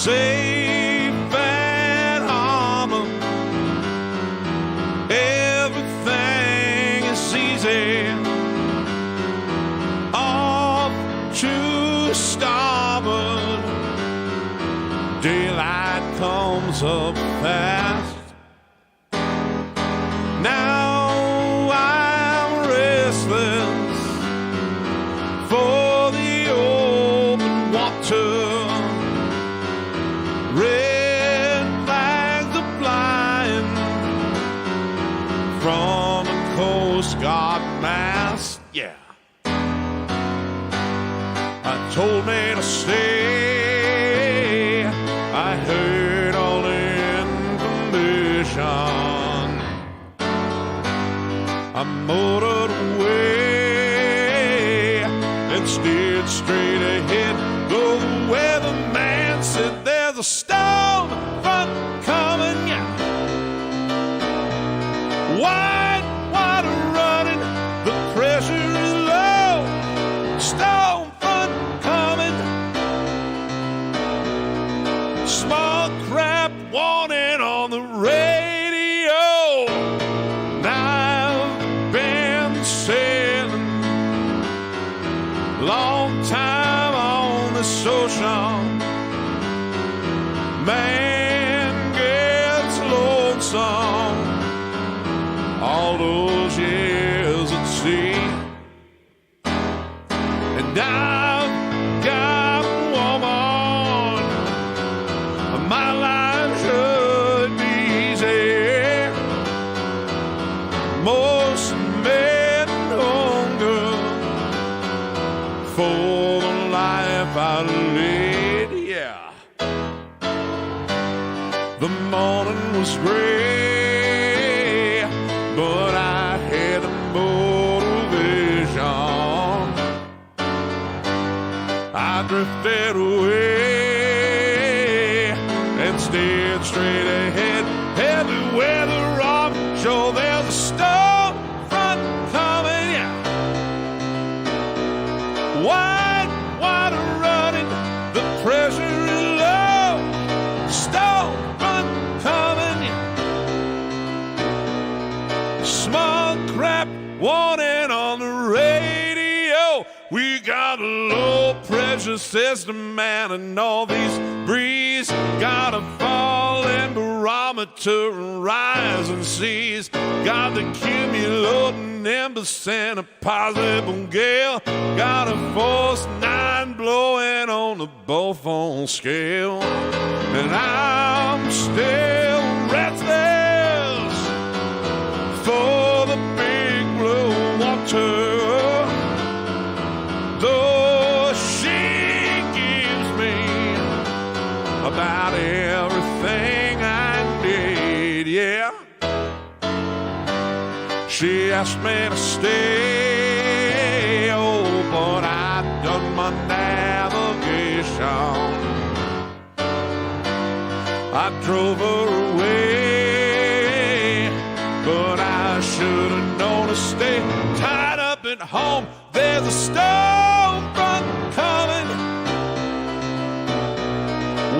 safe at home. Everything is easy. Off to starboard. Daylight comes up fast. Now I'm restless for the open water. Red flag yeah. I told me to stay. I heard all the information. I motored away and steered straight ahead. Though the weatherman said there's a storm front coming, yeah. White water running, the pressure is low. Storm front coming. Small crap warning on the radio. Now I've been sailing long time on this ocean. Man gets lonesome all those years at sea. And I've got a woman, my life should be easy. Most men hunger for the life I lead, yeah. The morning was gray, but I had a motivation. I drifted away and steered straight ahead. Heavy weather off, sure there's a storm front coming, yeah. White water running, the pressure is low. Storm front coming, yeah. Small crap warning on the radio. We got a low pressure system, man, and all these breeze got a falling barometer and rising seas. Got the cumulative nimbus and a possible gale. Got a force 9 blowing on the Beaufort scale. And I'm still restless for the big blue water. Though she gives me about everything I need, yeah. She asked me to stay, oh, but I done my navigation. I drove her away, but I should have known to stay. Tied up at home, there's a storm front coming.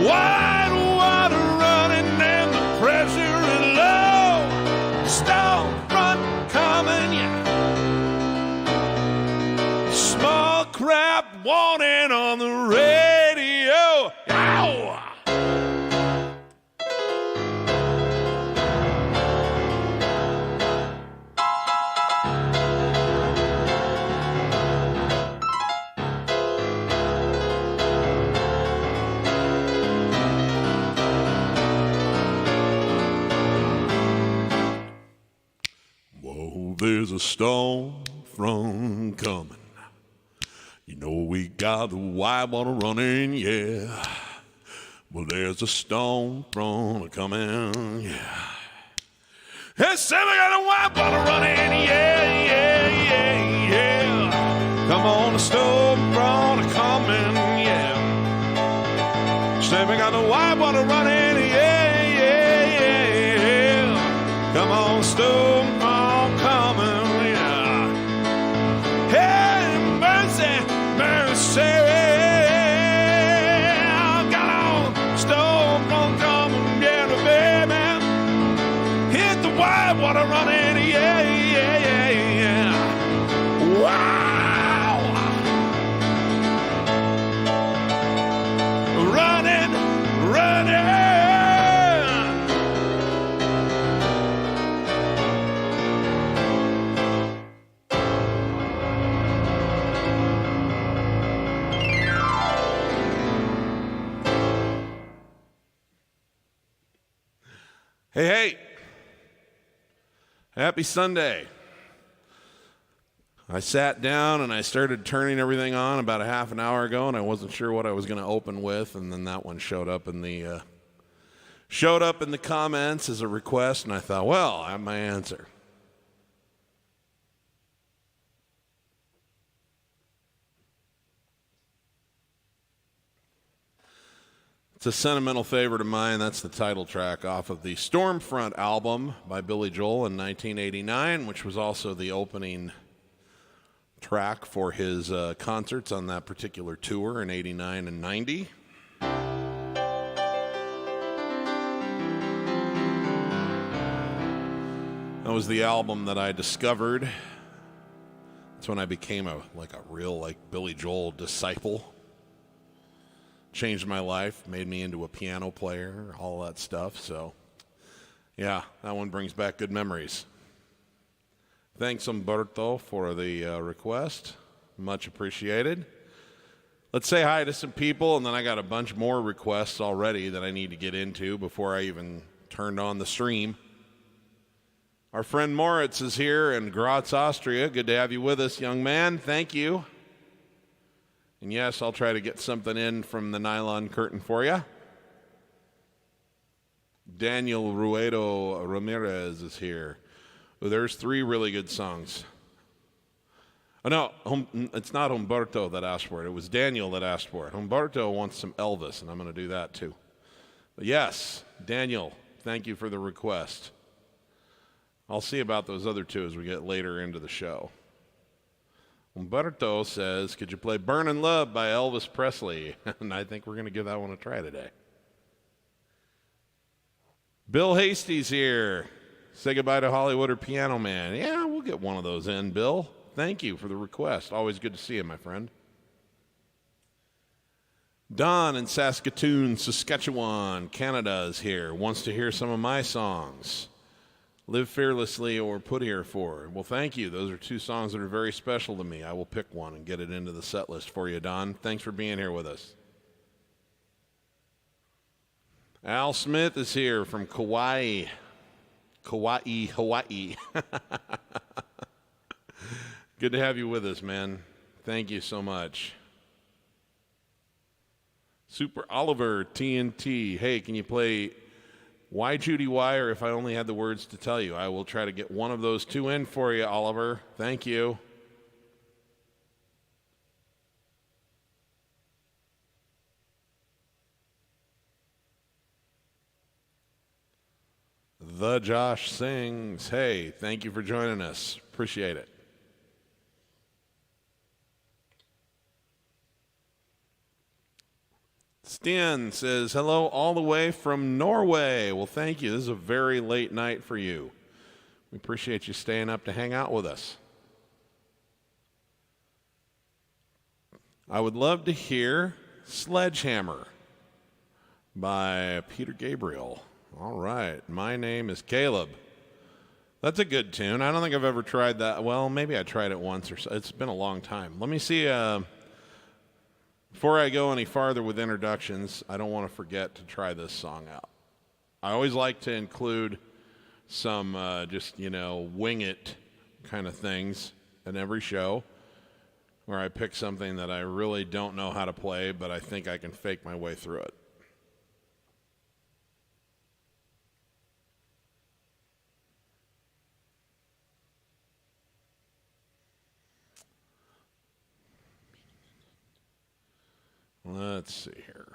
Wide water running and the pressure is low. Storm front coming, yeah. Small crap warning on the radio. Ow! There's a storm front coming. You know we got the white water running, yeah. Well, there's a storm front coming, yeah. Hey, say we got the white water running, yeah, yeah, yeah, yeah. Come on, the storm front coming, yeah. Say we got the white water running, yeah, yeah, yeah, yeah. Come on, storm front coming, yeah. Hey, mercy, mercy. Got on, storm front coming, yeah, baby. Hit the white water running, yeah, yeah, yeah, yeah. Wow. Running, running. Hey, hey. Happy Sunday. I sat down and I started turning everything on about a half an hour ago, and I wasn't sure what I was going to open with, and then that one showed up in the comments as a request, and I thought, well, I have my answer. It's a sentimental favorite of mine. That's the title track off of the Stormfront album by Billy Joel in 1989, which was also the opening track for his concerts on that particular tour in 89 and 90. That was the album that I discovered. That's when I became a real Billy Joel disciple. Changed my life, made me into a piano player, all that stuff. So, yeah, that one brings back good memories. Thanks, Umberto, for the request. Much appreciated. Let's say hi to some people, and then I got a bunch more requests already that I need to get into before I even turned on the stream. Our friend Moritz is here in Graz, Austria. Good to have you with us, young man. Thank you. And yes, I'll try to get something in from the nylon curtain for you. Daniel Ruedo Ramirez is here. Well, there's 3 really good songs. Oh, no, it's not Humberto that asked for it. It was Daniel that asked for it. Humberto wants some Elvis, and I'm going to do that too. But yes, Daniel, thank you for the request. I'll see about those other 2 as we get later into the show. Humberto says, could you play Burnin' Love by Elvis Presley? And I think we're going to give that one a try today. Bill Hasty's here. Say goodbye to Hollywood or Piano Man. Yeah, we'll get one of those in, Bill. Thank you for the request. Always good to see you, my friend. Don in Saskatoon, Saskatchewan, Canada is here. Wants to hear some of my songs. Live Fearlessly or Put Here For. Well, thank you. Those are 2 songs that are very special to me. I will pick one and get it into the set list for you, Don. Thanks for being here with us. Al Smith is here from Kauai, Hawaii. Good to have you with us, man. Thank you so much. Super Oliver, TNT. Hey, can you play Why Judy Why, or If I Only Had the Words to Tell You? I will try to get one of those 2 in for you, Oliver. Thank you. The Josh Sings. Hey, thank you for joining us. Appreciate it. Sten says, hello all the way from Norway. Well, thank you. This is a very late night for you. We appreciate you staying up to hang out with us. I would love to hear Sledgehammer by Peter Gabriel. All right. My name is Caleb. That's a good tune. I don't think I've ever tried that. Well, maybe I tried it once or so. It's been a long time. Let me see. Before I go any farther with introductions, I don't want to forget to try this song out. I always like to include some wing it kind of things in every show where I pick something that I really don't know how to play, but I think I can fake my way through it. Let's see here.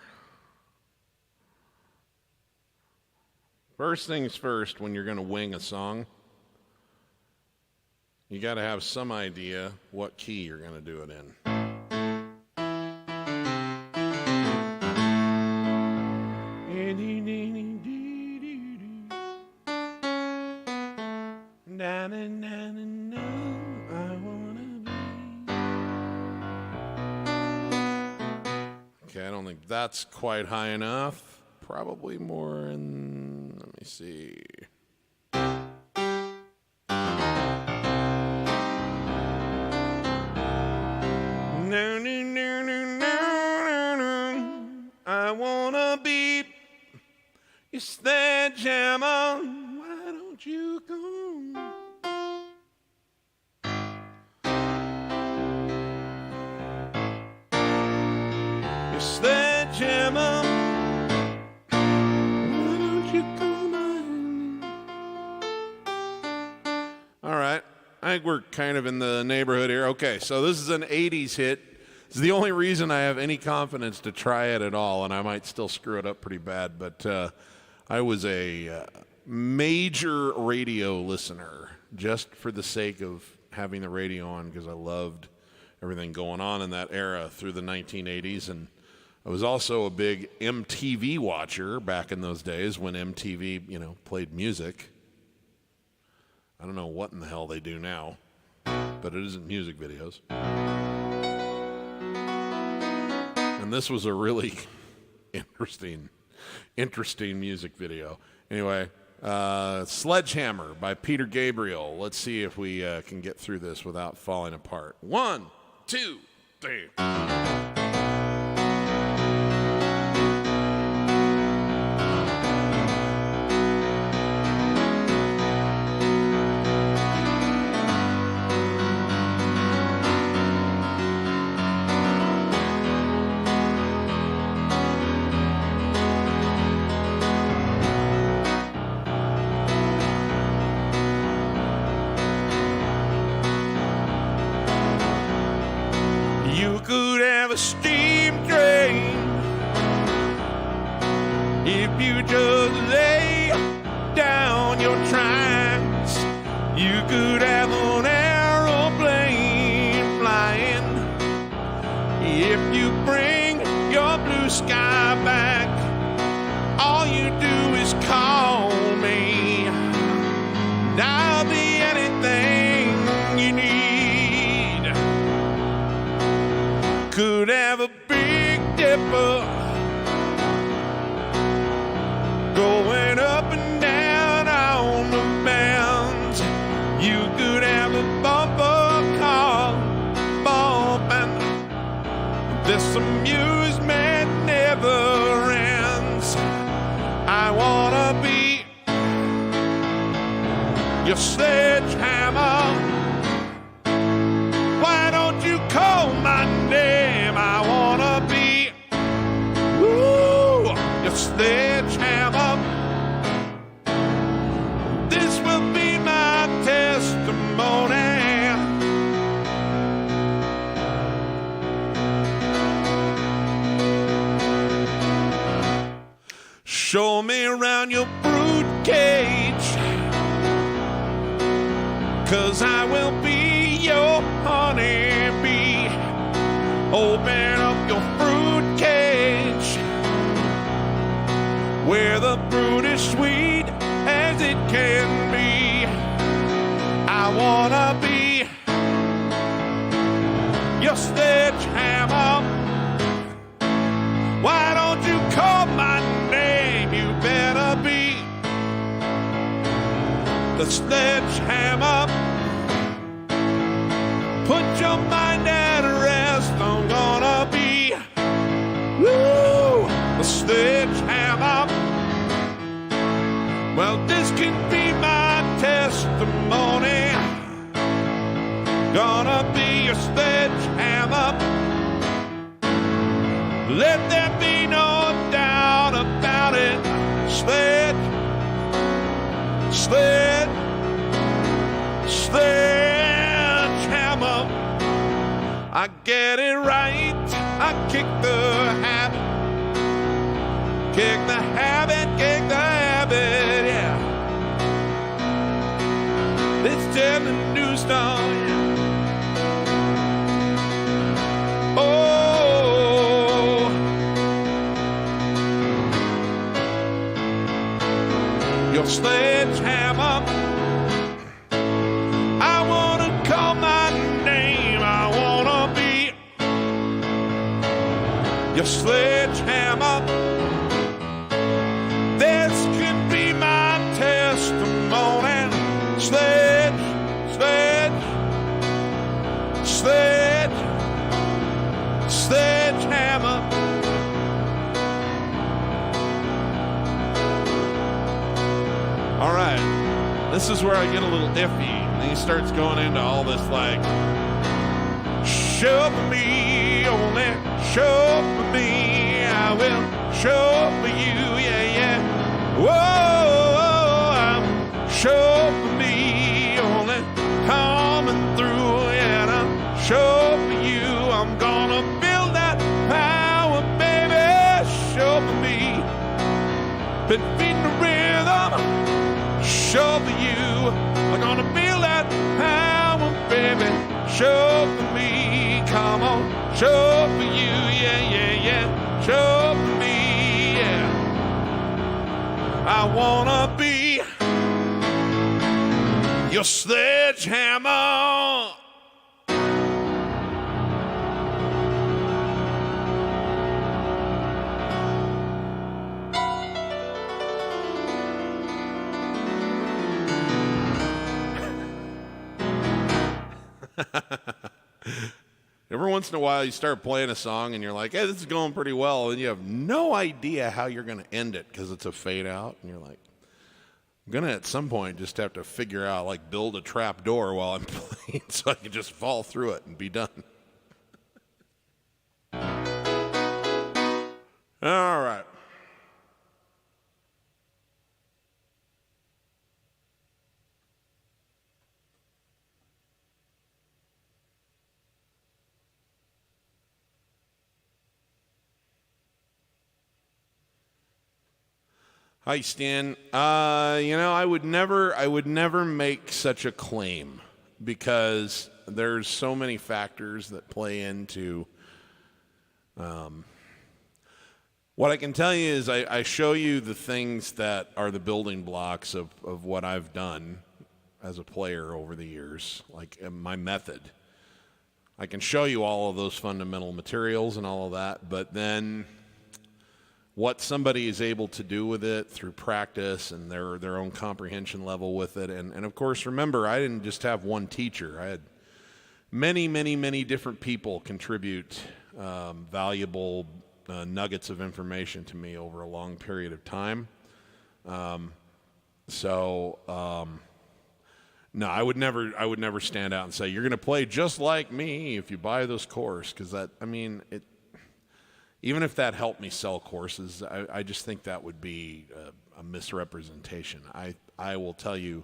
First things first, when you're going to wing a song, you got to have some idea what key you're going to do it in. Okay, I don't think that's quite high enough. Probably more in, let me see. No, no, no, no, no, no. I wanna be your sledgehammer. Why don't you come? think we're kind of in the neighborhood here. Okay, so this is an 80s hit. It's the only reason I have any confidence to try it at all, and I might still screw it up pretty bad, but I was a major radio listener just for the sake of having the radio on because I loved everything going on in that era through the 1980s. And I was also a big MTV watcher back in those days when MTV, played music. I don't know what in the hell they do now, but it isn't music videos. And this was a really interesting music video. Anyway, Sledgehammer by Peter Gabriel. Let's see if we can get through this without falling apart. 1, 2, 3. A steam train if you just lay down your tracks. You could have an aeroplane flying if you bring your blue sky back. All you do is call me and I'll be anything you need. Could have a Big Dipper going up and down on the bends. You could have a bumper car bumping. This amusement never ends. I wanna be your sledgehammer. Why don't you call my name? I wanna be, your sledgehammer. This will be my testimony. Show me around your brood cage, 'cause I will be your honeybee. Open up your fruit cage, where the fruit is sweet as it can be. I wanna be your sledgehammer. Why don't you call my name? You better be the sledgehammer. Put your mind at rest. I'm gonna be the sledgehammer. Well, this can be my testimony. Gonna be your sledgehammer. Let there be no doubt about it. Sledgehammer. I get it right. I kick the habit. Kick the habit, yeah. It's just a new song, yeah. Oh, your sledgehammer. I wanna call my name. I wanna be your sledgehammer. This can be my testimony. Sledgehammer. All right, this is where I get a little iffy. And he starts going into all this like, show for me, only show for me. I will show for you, yeah. Whoa, show for me, only come been feeding the rhythm. Show for you. I'm gonna feel that power, baby. Show for me. Come on, show for you. Yeah, yeah, yeah. Show for me. Yeah. I wanna be your sledgehammer. Every once in a while you start playing a song and you're like, hey, this is going pretty well, and you have no idea how you're going to end it because it's a fade out, and you're like, I'm going to at some point just have to figure out, like, build a trap door while I'm playing so I can just fall through it and be done. All right. Hi, Stan. I would never make such a claim because there's so many factors that play into. What I can tell you is I show you the things that are the building blocks of what I've done as a player over the years, like my method. I can show you all of those fundamental materials and all of that, but then what somebody is able to do with it through practice and their own comprehension level with it. And of course, remember, I didn't just have one teacher. I had many, many, many different people contribute valuable nuggets of information to me over a long period of time. No, I would never stand out and say, you're going to play just like me if you buy this course, because even if that helped me sell courses, I just think that would be a misrepresentation. I will tell you,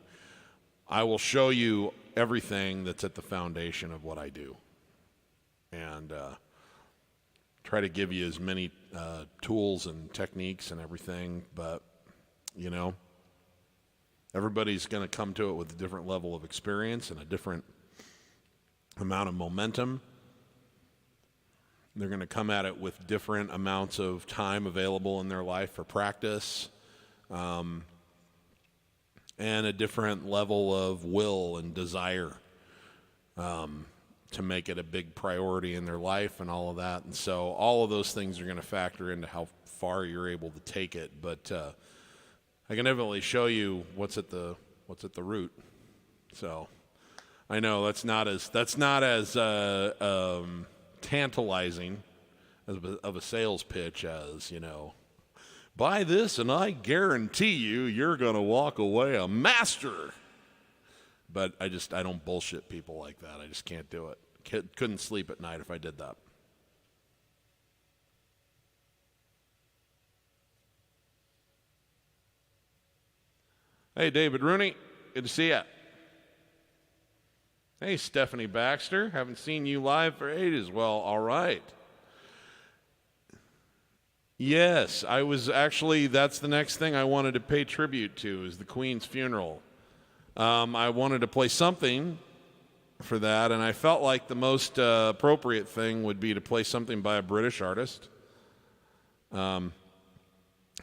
I will show you everything that's at the foundation of what I do, and try to give you as many tools and techniques and everything, but, everybody's going to come to it with a different level of experience and a different amount of momentum. They're going to come at it with different amounts of time available in their life for practice, and a different level of will and desire to make it a big priority in their life and all of that. And so all of those things are going to factor into how far you're able to take it. But I can definitely show you what's at the root. So I know that's not as tantalizing of a sales pitch as, buy this and I guarantee you're going to walk away a master. But I don't bullshit people like that. I just can't do it. Couldn't sleep at night if I did that. Hey, David Rooney, good to see you. Hey, Stephanie Baxter, haven't seen you live for ages. Well, all right. Yes, I was actually, that's the next thing I wanted to pay tribute to is the Queen's funeral. I wanted to play something for that, and I felt like the most appropriate thing would be to play something by a British artist, and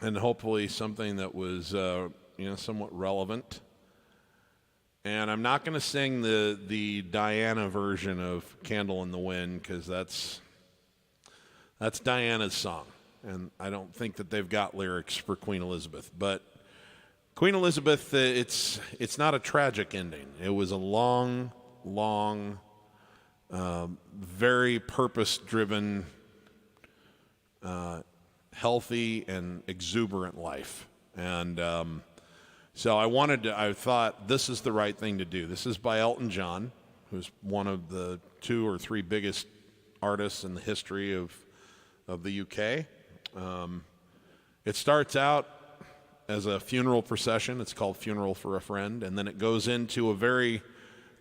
hopefully something that was, somewhat relevant. And I'm not going to sing the Diana version of Candle in the Wind, because that's Diana's song, and I don't think that they've got lyrics for Queen Elizabeth. But Queen Elizabeth, it's not a tragic ending. It was a long, very purpose-driven, healthy and exuberant life. And so I thought this is the right thing to do. This is by Elton John, who's one of the 2 or 3 biggest artists in the history of the UK. It starts out as a funeral procession. It's called Funeral for a Friend. And then it goes into a very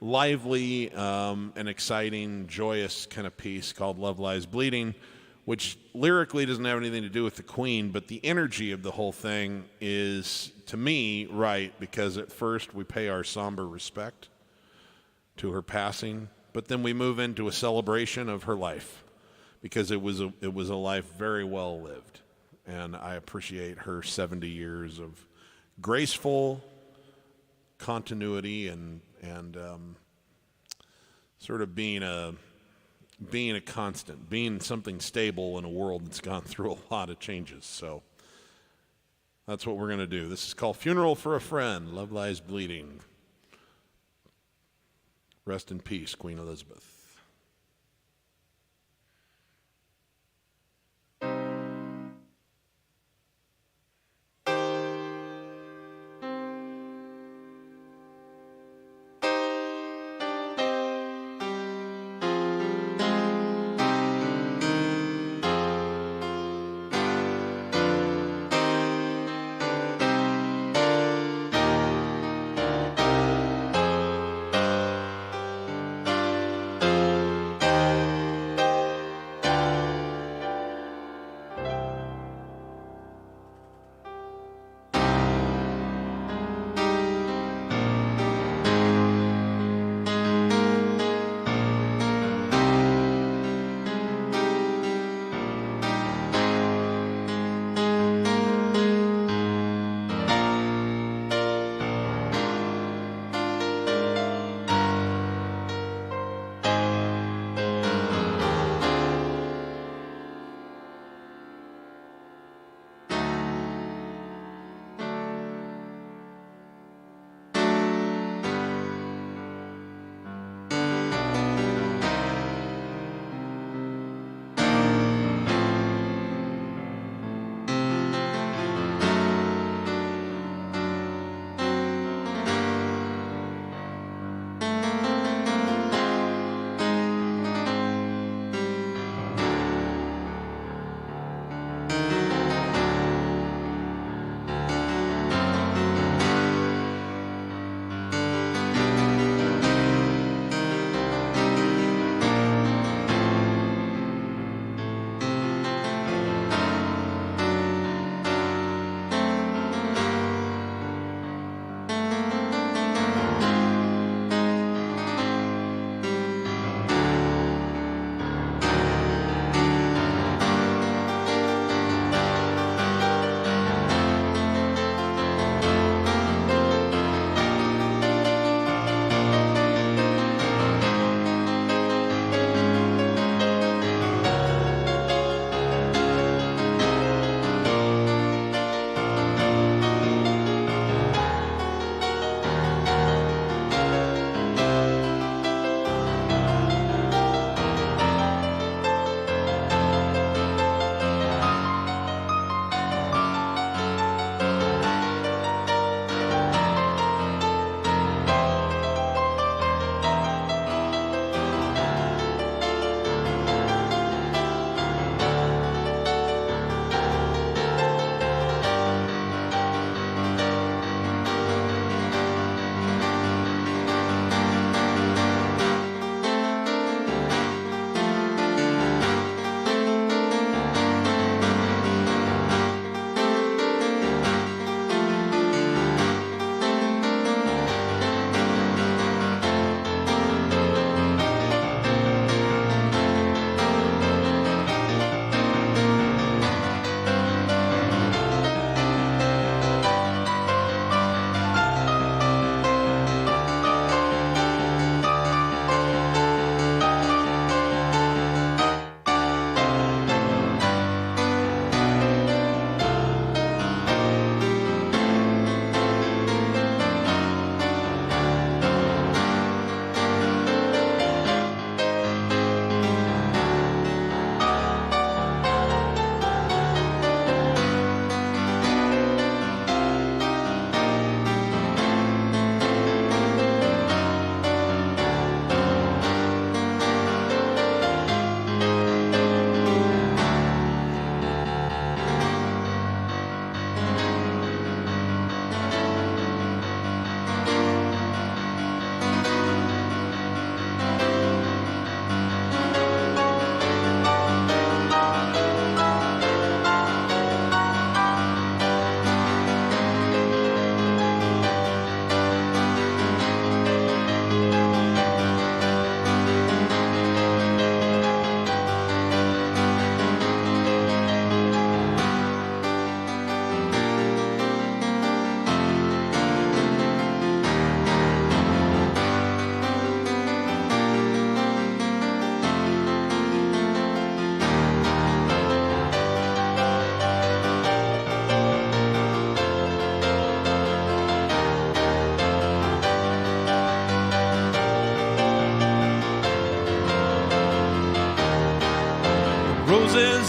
lively and exciting, joyous kind of piece called Love Lies Bleeding, which lyrically doesn't have anything to do with the Queen, but the energy of the whole thing is, to me, right, because at first we pay our somber respect to her passing, but then we move into a celebration of her life, because it was a life very well lived, and I appreciate her 70 years of graceful continuity and sort of being a constant, being something stable in a world that's gone through a lot of changes. So that's what we're going to do. This is called Funeral for a Friend. Love Lies Bleeding. Rest in peace, Queen Elizabeth.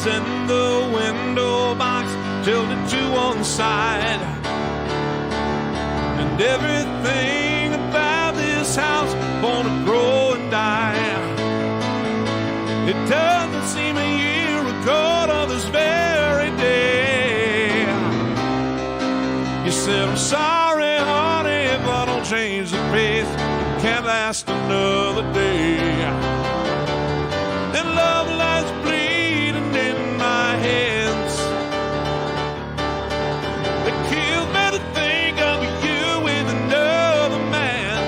Keys in the window box, tilted to one side. And everything about this house gonna grow and die. It doesn't seem a year ago to this very day. You said, I'm sorry, honey, if I don't change the pace, it can't last another day. And love lies bleeding in my hands. It kills me to think of you with another man.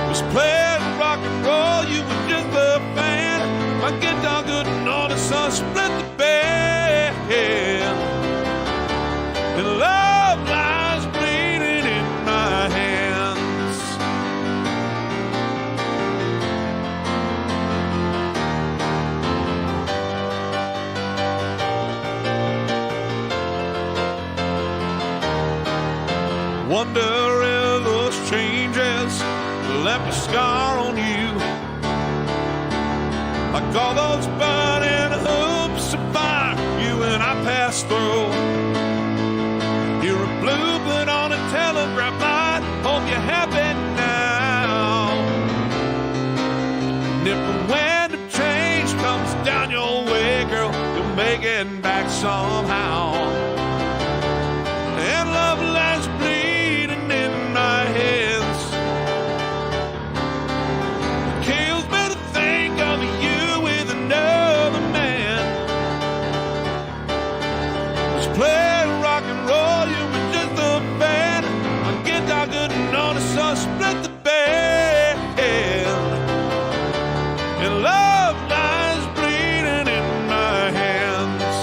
Was playing rock and roll, you were just a fan. My guitar couldn't notice, so I split the band. And love lies bleeding in my hands. Wonder if those changes left a scar on you, like all those burning hopes of fire you and I passed through. You're a bluebird on a telegraph line, hope you're happy now. And if the wind of change comes down your way, girl, you'll make it back somehow. And love lies bleeding in my hands. It kills me to think of you with another man. Let's play rock and roll, you were just a fan. My guitar couldn't notice, so I split the band. And love lies bleeding in my hands.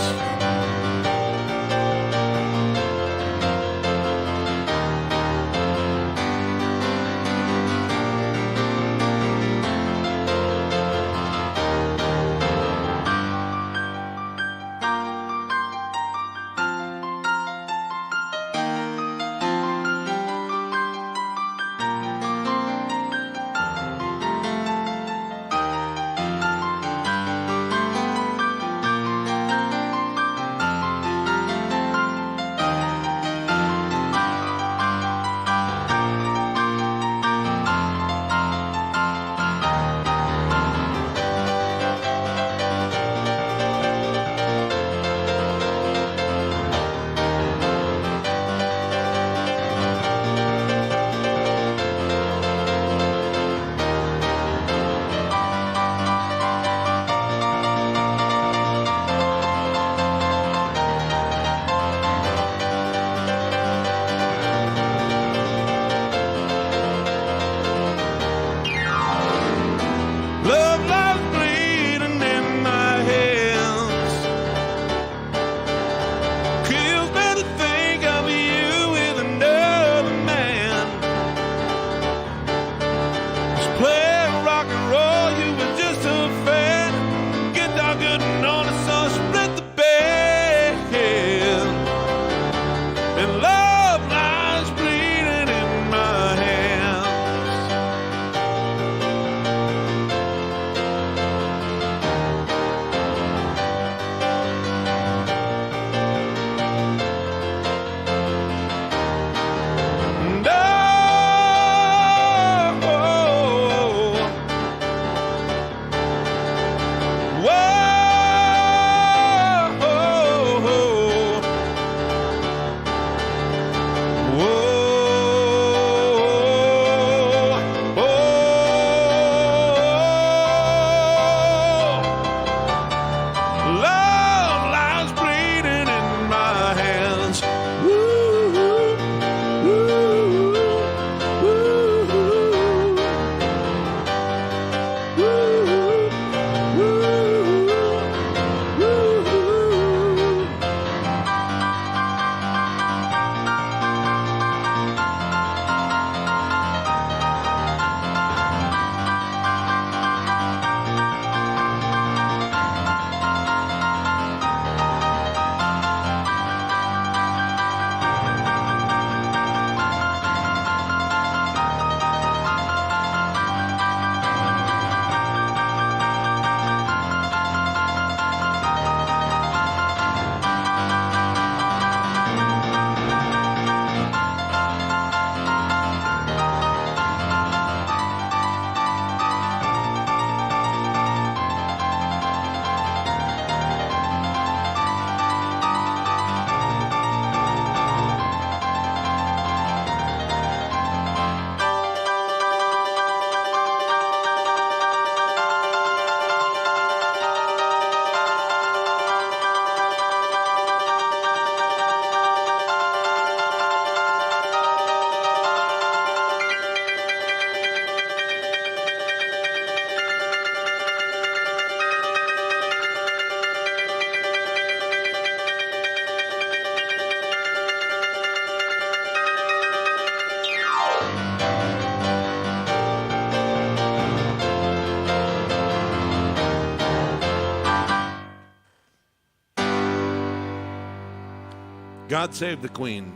God Save the Queen,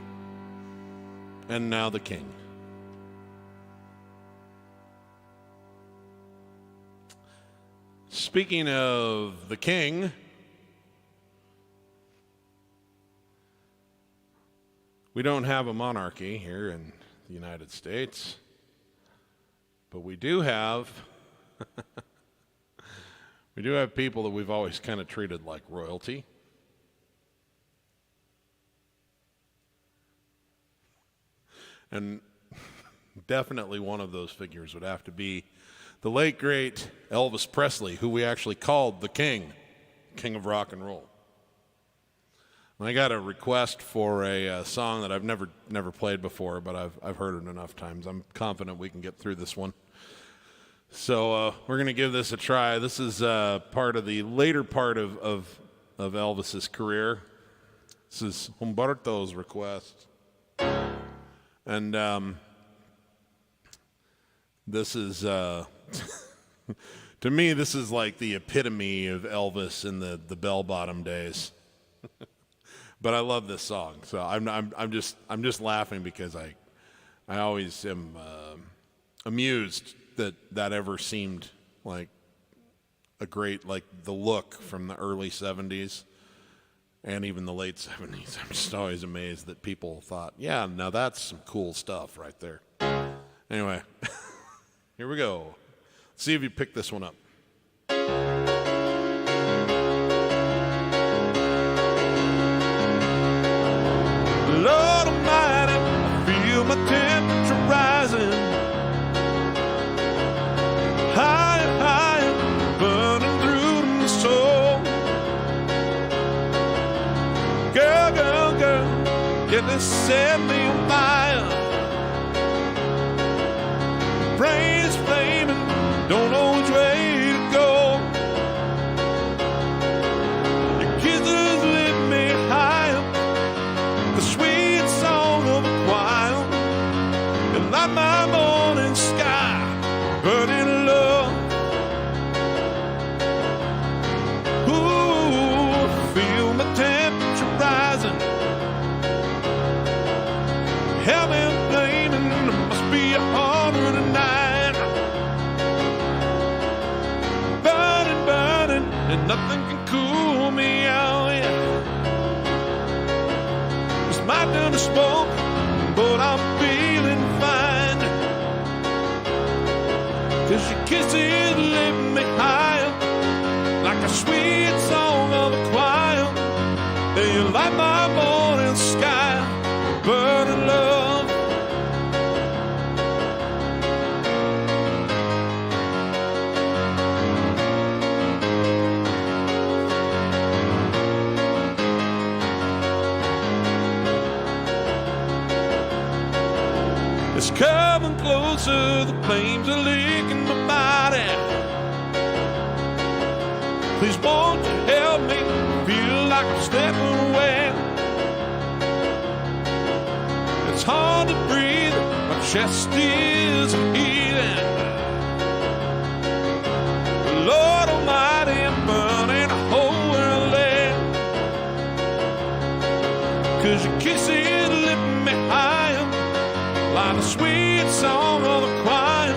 and now the King. Speaking of the King, we don't have a monarchy here in the United States, but we do have people that we've always kind of treated like royalty. And definitely one of those figures would have to be the late, great Elvis Presley, who we actually called the King of rock and roll. And I got a request for a song that I've never played before, but I've heard it enough times. I'm confident we can get through this one. So we're going to give this a try. This is part of the later part of Elvis's career. This is Humberto's request. And this is, to me, this is like the epitome of Elvis in the bell-bottom days. But I love this song, so I'm just laughing because I always am amused that ever seemed like a great, like the look from the early 70s and even the late 70s. I'm just always amazed that people thought, yeah, now that's some cool stuff right there. Anyway, here we go. Let's see if you pick this one up. Lord Almighty, I feel my temperature rising. Higher, higher, burning through my soul. Girl, girl, girl, get this set me on fire. Brain is flaming, don't know which way to go. Your kisses lift me higher, the sweet song of a choir. You light my morning sky, burning love. Ooh, feel my temperature rising. Heaven flaming, it must be 109. Burning, burning, and nothing can cool me out, yeah. It's my turn to smoke, but I'm feeling fine. 'Cause your kisses lift me higher, like a sweet song of a choir. And you light my morning sky, burning love. It's coming closer, the flames are licking my body. Please won't you help me, feel like I'm stepping away. It's hard to breathe, my chest is heating. Lord Almighty, I'm burning a whole world there. 'Cause your kisses lift me higher, like a sweet song of a choir.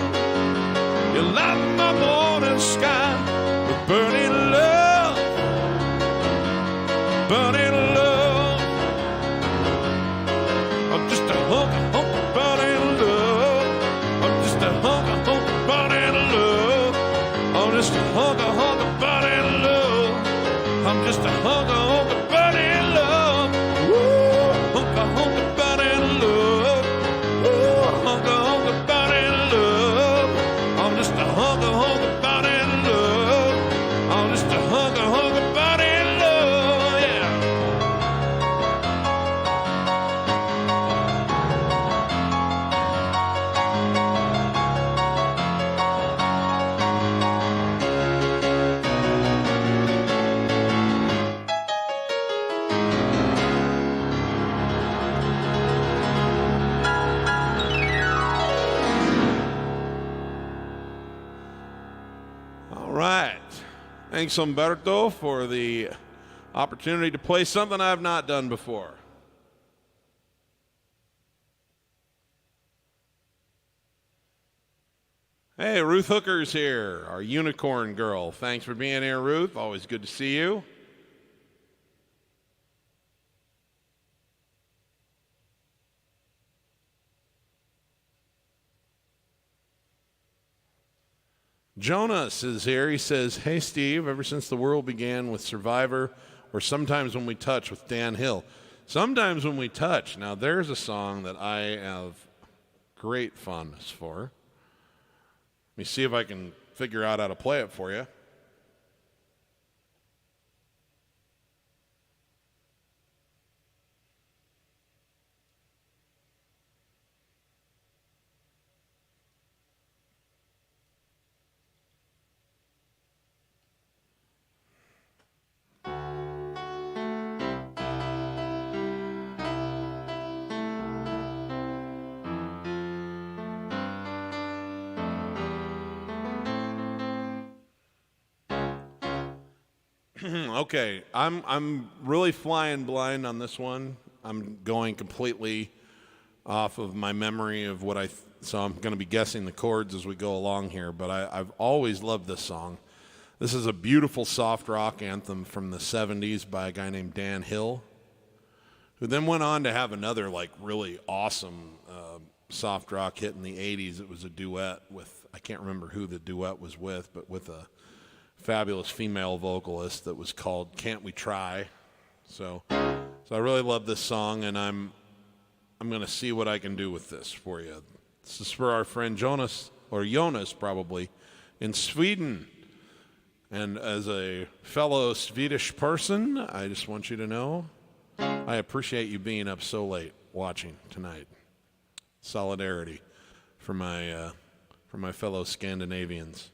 You light my morning sky with burning love, burning love. I'm just a hunk of burning love. I'm just a hunk of burning love. I'm just a hunk of burning love. I'm just a hunk of burning love. Woo, hunk of burning love. Hunk of burning love. I'm just a hunk of burning love. I'm just a hunk of burning love, yeah. Thanks, Humberto, for the opportunity to play something I have not done before. Hey, Ruth Hooker's here, our unicorn girl. Thanks for being here, Ruth. Always good to see you. Jonas is here. He says, hey, Steve, ever since the world began with Survivor, or Sometimes When We Touch with Dan Hill. Sometimes When We Touch. Now, there's a song that I have great fondness for. Let me see if I can figure out how to play it for you. Okay, I'm really flying blind on this one. I'm going completely off of my memory of what so I'm going to be guessing the chords as we go along here, but I've always loved this song. This is a beautiful soft rock anthem from the 70s by a guy named Dan Hill, who then went on to have another like really awesome soft rock hit in the 80s. It was a duet with, I can't remember who the duet was with, but with a fabulous female vocalist that was called Can't We Try. So I really love this song, and I'm going to see what I can do with this for you. This is for our friend Jonas probably, in Sweden. And as a fellow Swedish person, I just want you to know I appreciate you being up so late watching tonight. Solidarity for my fellow Scandinavians.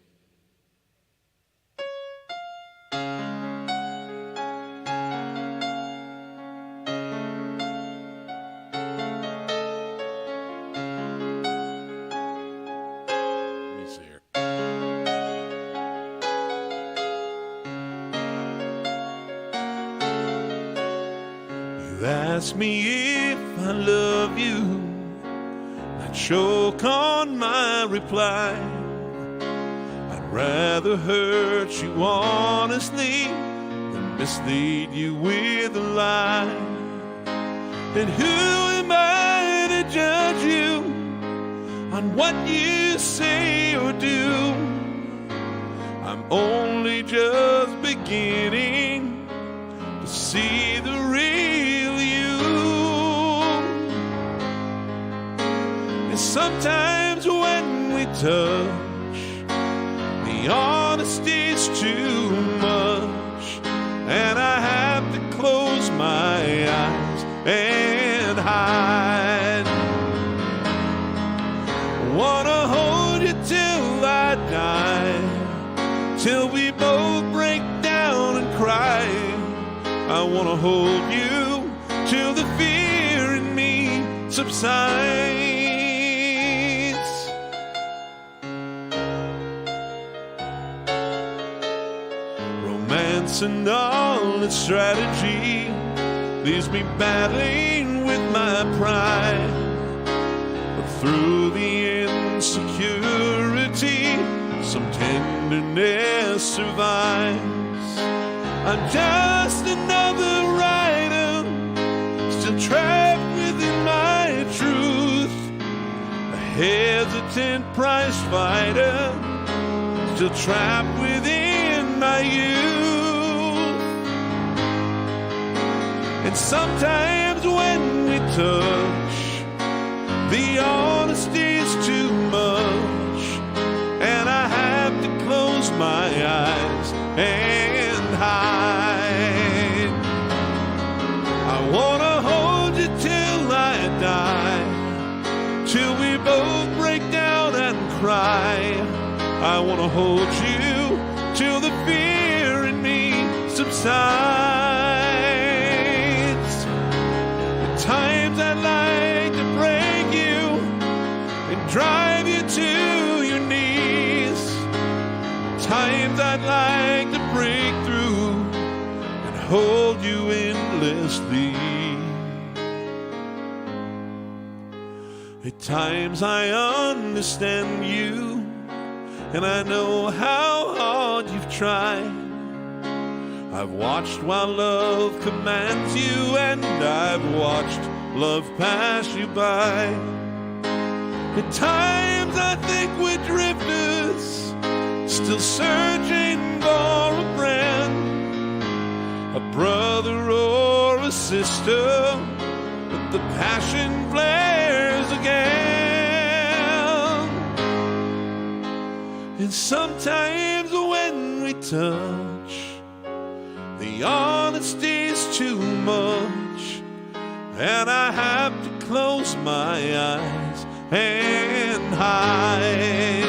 Ask me if I love you, I'd choke on my reply. I'd rather hurt you honestly than mislead you with a lie. And who am I to judge you on what you say or do? I'm only just beginning to see the real you. And sometimes when we touch, the honesty's too much, and I have to close my eyes and hide. Wanna hold you till I die, till we both break down and cry. I wanna hold you till the fear in me subsides. Romance and all its strategy leaves me battling with my pride. But through the insecurity, some tenderness survives. I'm just another writer, still trapped within my truth. A hesitant prize fighter, still trapped within my youth. And sometimes when we touch, the honesty's too much, and I have to close my eyes and hide. I wanna hold you till I die, till we both break down and cry. I wanna hold you till the fear in me subsides. At times I'd like to break you and drive you to your knees. Times I'd like to break through and hold you endlessly. At times I understand you and I know how hard you've tried. I've watched while love commands you, and I've watched love pass you by. At times I think we're drifters, still searching for a friend, a brother or a sister, but the passion flares again. And sometimes when we touch, the honesty's too much, and I have to close my eyes and hide.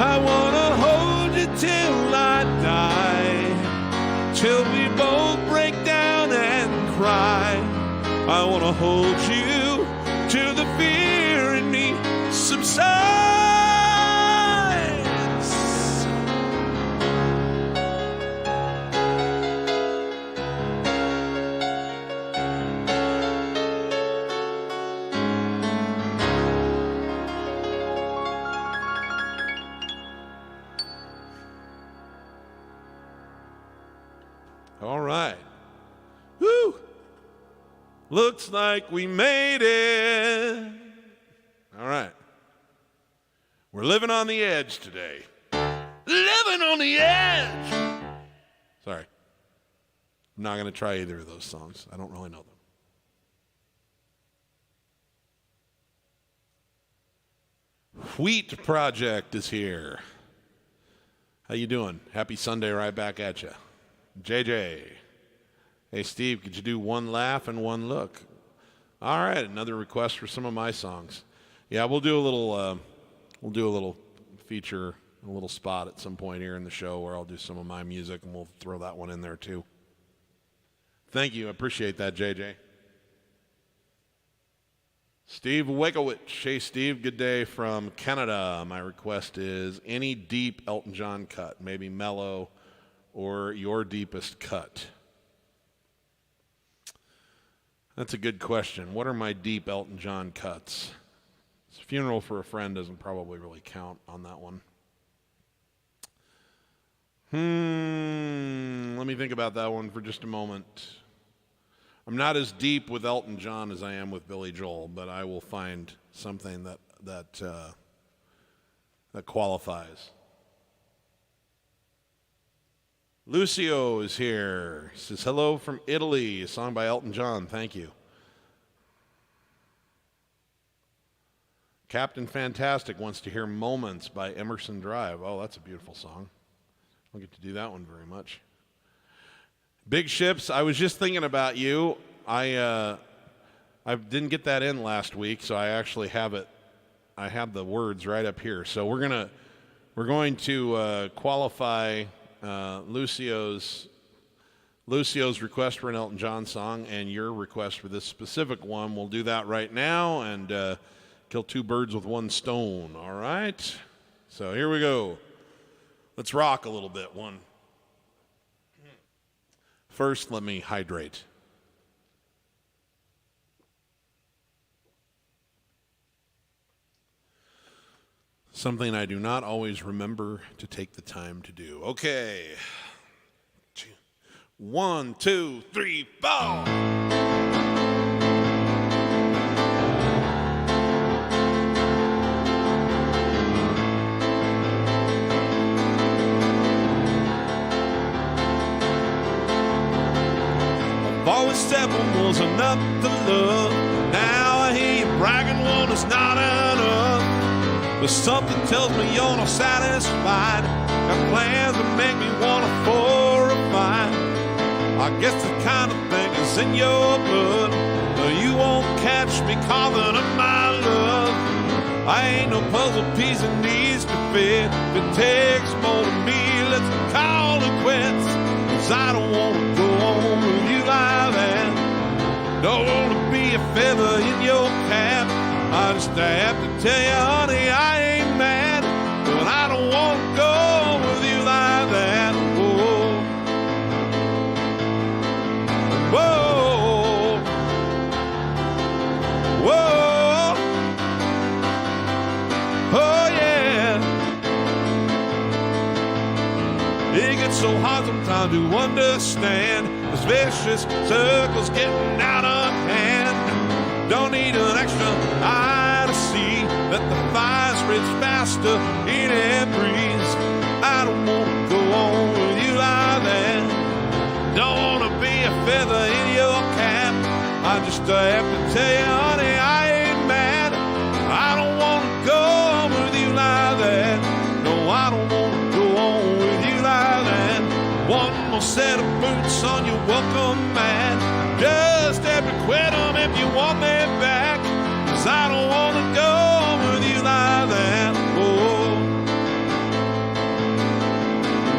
I wanna hold you till I die, till we both break down and cry. I wanna hold you till the fear in me subsides. All right. Woo! Looks like we made it. All right. We're living on the edge today. Living on the edge. Sorry. I'm not going to try either of those songs. I don't really know them. Wheat Project is here. How you doing? Happy Sunday right back at you. JJ. Hey, Steve, could you do one laugh and one look? All right, another request for some of my songs. Yeah, we'll do a little feature, a little spot at some point here in the show where I'll do some of my music, and we'll throw that one in there too. Thank you. I appreciate that, JJ. Steve Wakowicz. Hey, Steve, good day from Canada. My request is any deep Elton John cut, maybe mellow, or your deepest cut? That's a good question. What are my deep Elton John cuts? Funeral for a Friend doesn't probably really count on that one. Let me think about that one for just a moment. I'm not as deep with Elton John as I am with Billy Joel, but I will find something that qualifies. Lucio is here. He says, hello from Italy, a song by Elton John. Thank you. Captain Fantastic wants to hear Moments by Emerson Drive. Oh, that's a beautiful song. I don't get to do that one very much. Big Ships, I was just thinking about you. I didn't get that in last week, so I actually have it. I have the words right up here. So we're going to qualify Lucio's request for an Elton John song and your request for this specific one. We'll do that right now and kill two birds with one stone. All right? So here we go. Let's rock a little bit. One. First, let me hydrate. Something I do not always remember to take the time to do. Okay. 1, 2, 3, 4. I've always said one was enough to love. Now I hear you bragging one is not enough. But something tells me you're not satisfied. Got plans that make me want to for a fight. I guess the kind of thing is in your blood. No, you won't catch me calling up my love. I ain't no puzzle piece that needs to fit. If it takes more than me, let's call it quits. 'Cause I don't want to go on with you like that. Don't want to be a feather in your cap. I just have to tell you, honey, I ain't mad, but I don't want to go with you like that. Whoa, whoa, whoa, oh yeah. so hard sometimes to understand. This vicious circle's getting out of hand. Don't need an extra eye to see that the fire spreads faster in a breeze. I don't wanna go on with you like that. Don't wanna be a feather in your cap. I just have to tell you, honey, I ain't mad. I don't wanna go on with you like that. No, I don't wanna go on with you like that. One more set of boots on your welcome mat. Just have to quit them if you want me back. 'Cause I don't wanna go on with you like that. Whoa.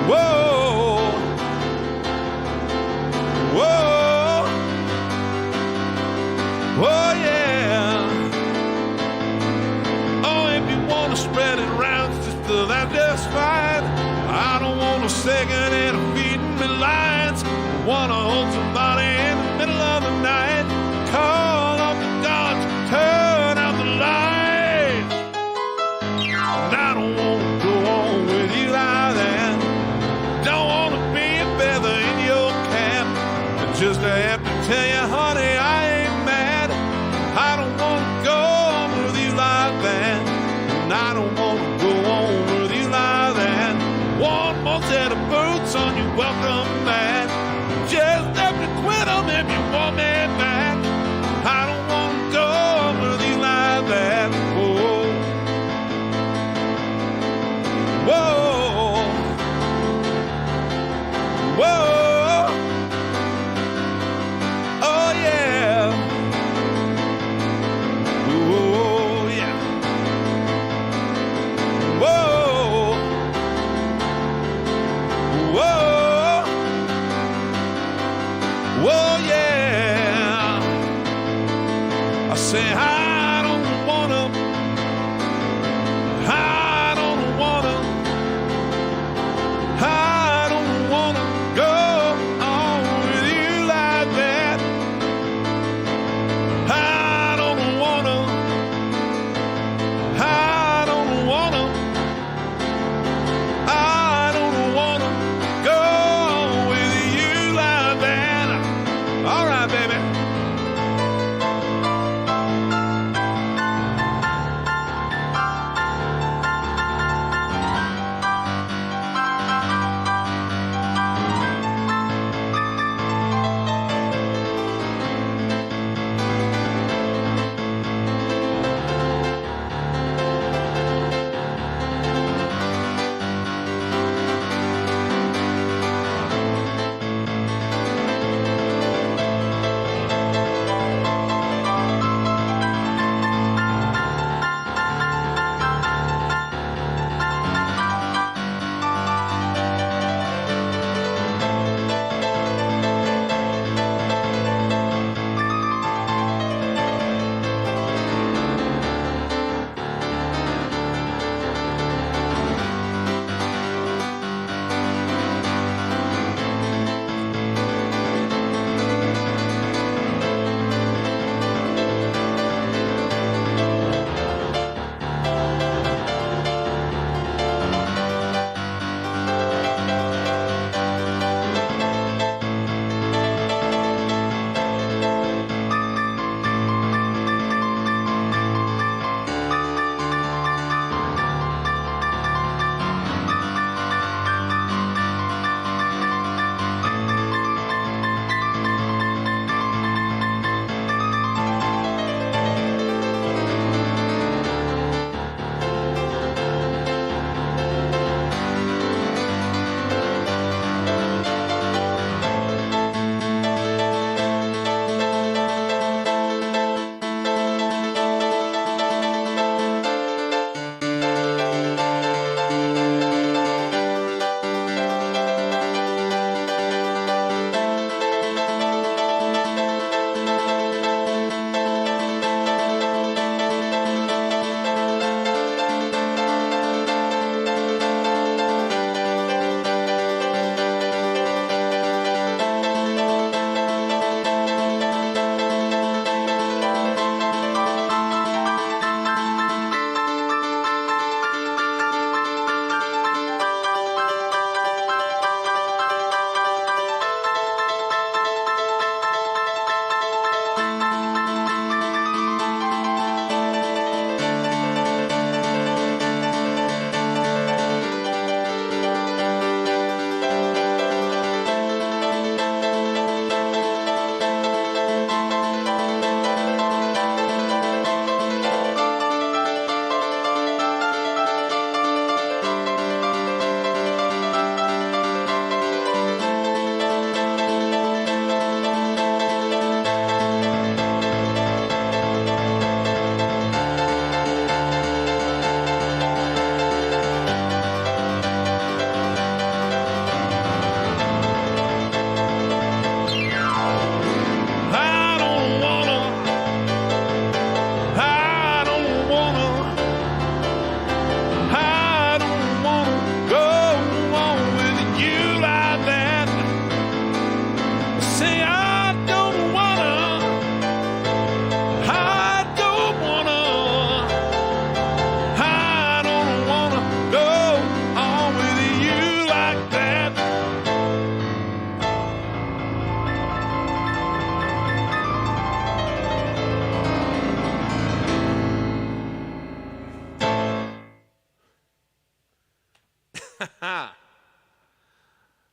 Whoa. Whoa. Oh yeah. Oh, if you wanna spread it around, sister, that's just fine. I don't want a second and a feeding me lines. Wanna hold somebody in the middle of the night. Call off the dogs, turn out the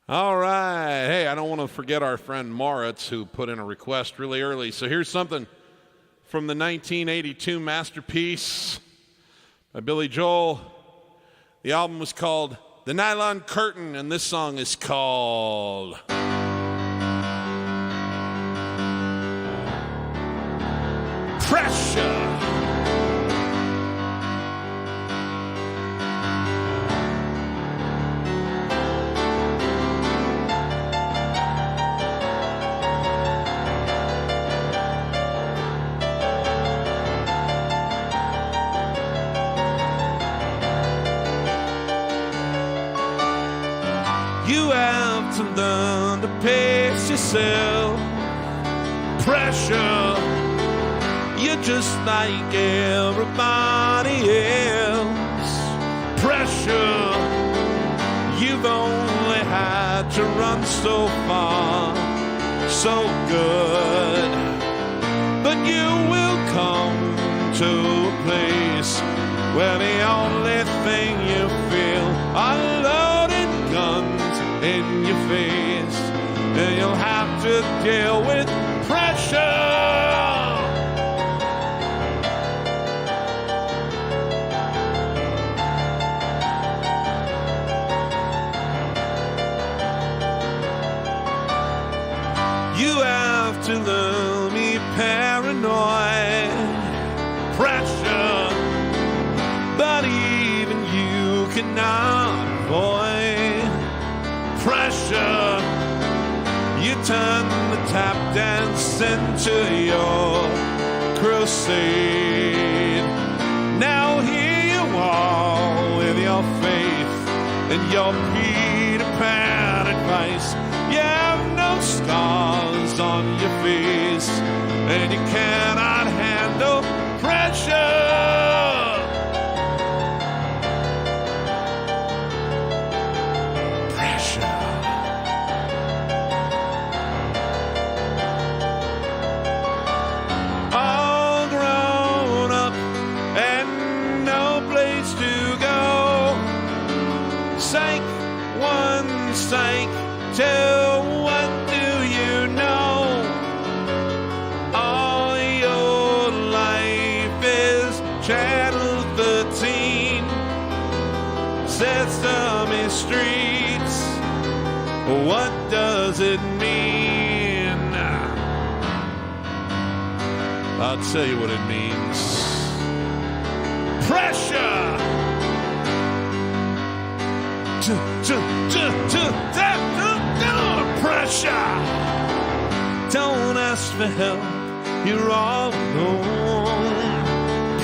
All right. Hey, I don't want to forget our friend Moritz, who put in a request really early. So here's something from the 1982 masterpiece by Billy Joel. The album was called The Nylon Curtain, and this song is called Pressure. You have to learn to pace yourself. Pressure. You're just like everybody else. Pressure. You've only had to run so far, so good. But you will come to a place where the only thing you feel are loaded guns in your face, and you'll have to deal with pressure. You have to learn me paranoid. Pressure. But even you cannot avoid pressure. You turn the tap dance into your crusade. Now here you are with your faith and your Peter Pan advice. You have no scars on your face, and you cannot handle pressure. All grown up and no place to go. Psych one, psych two, what do you know? All your life is Channel 13, Sesame Streets. What does it mean? I'll tell you what it means. Pressure. Pressure. Don't ask for help, you're all alone.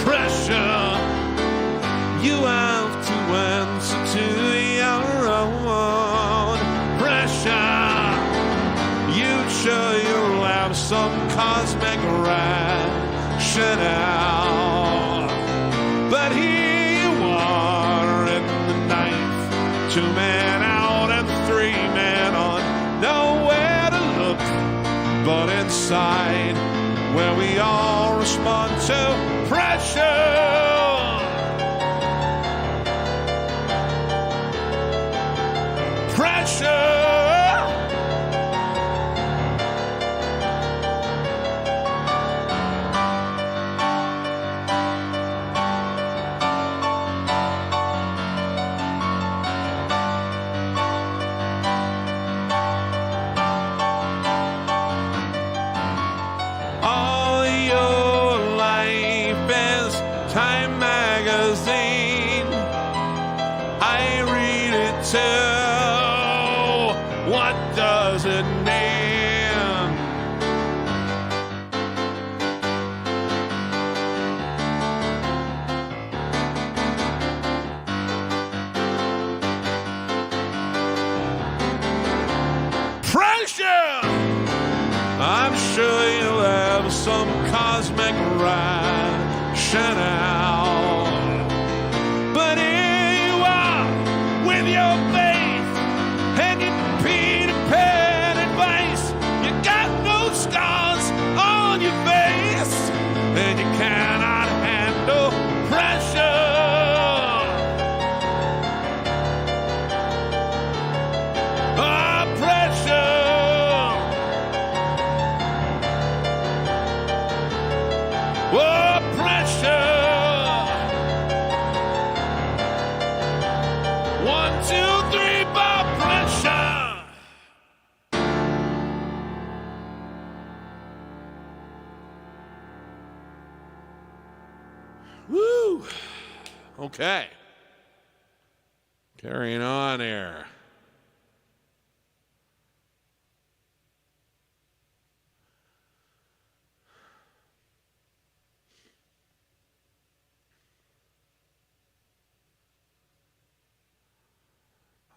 Pressure. You have to answer to your own. Pressure. You sure you'll have some cosmic rationale. But here you are in the ninth, 2 men out and 3 men on. Nowhere to look but inside, where we all respond to pressure. Pressure. All your life is time Woo! Okay. Carrying on here.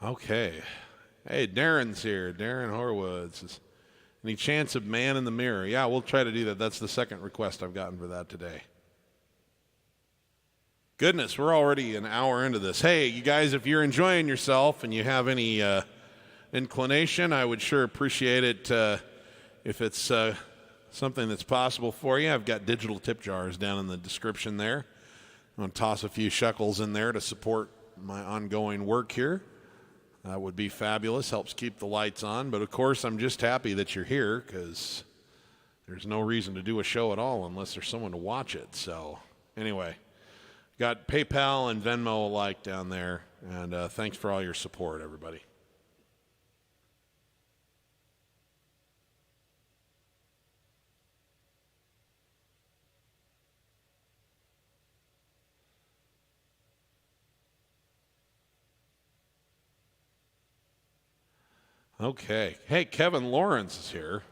Okay. Hey, Darren's here. Darren Horwoods. Any chance of Man in the Mirror? Yeah, we'll try to do that. That's the second request I've gotten for that today. Goodness, we're already an hour into this. Hey, you guys, if you're enjoying yourself and you have any inclination, I would sure appreciate it if it's something that's possible for you. I've got digital tip jars down in the description there. I'm going to toss a few shekels in there to support my ongoing work here. That would be fabulous, helps keep the lights on. But, of course, I'm just happy that you're here because there's no reason to do a show at all unless there's someone to watch it. So, anyway, got PayPal and Venmo alike down there. And thanks for all your support, everybody. Okay. Hey, Kevin Lawrence is here.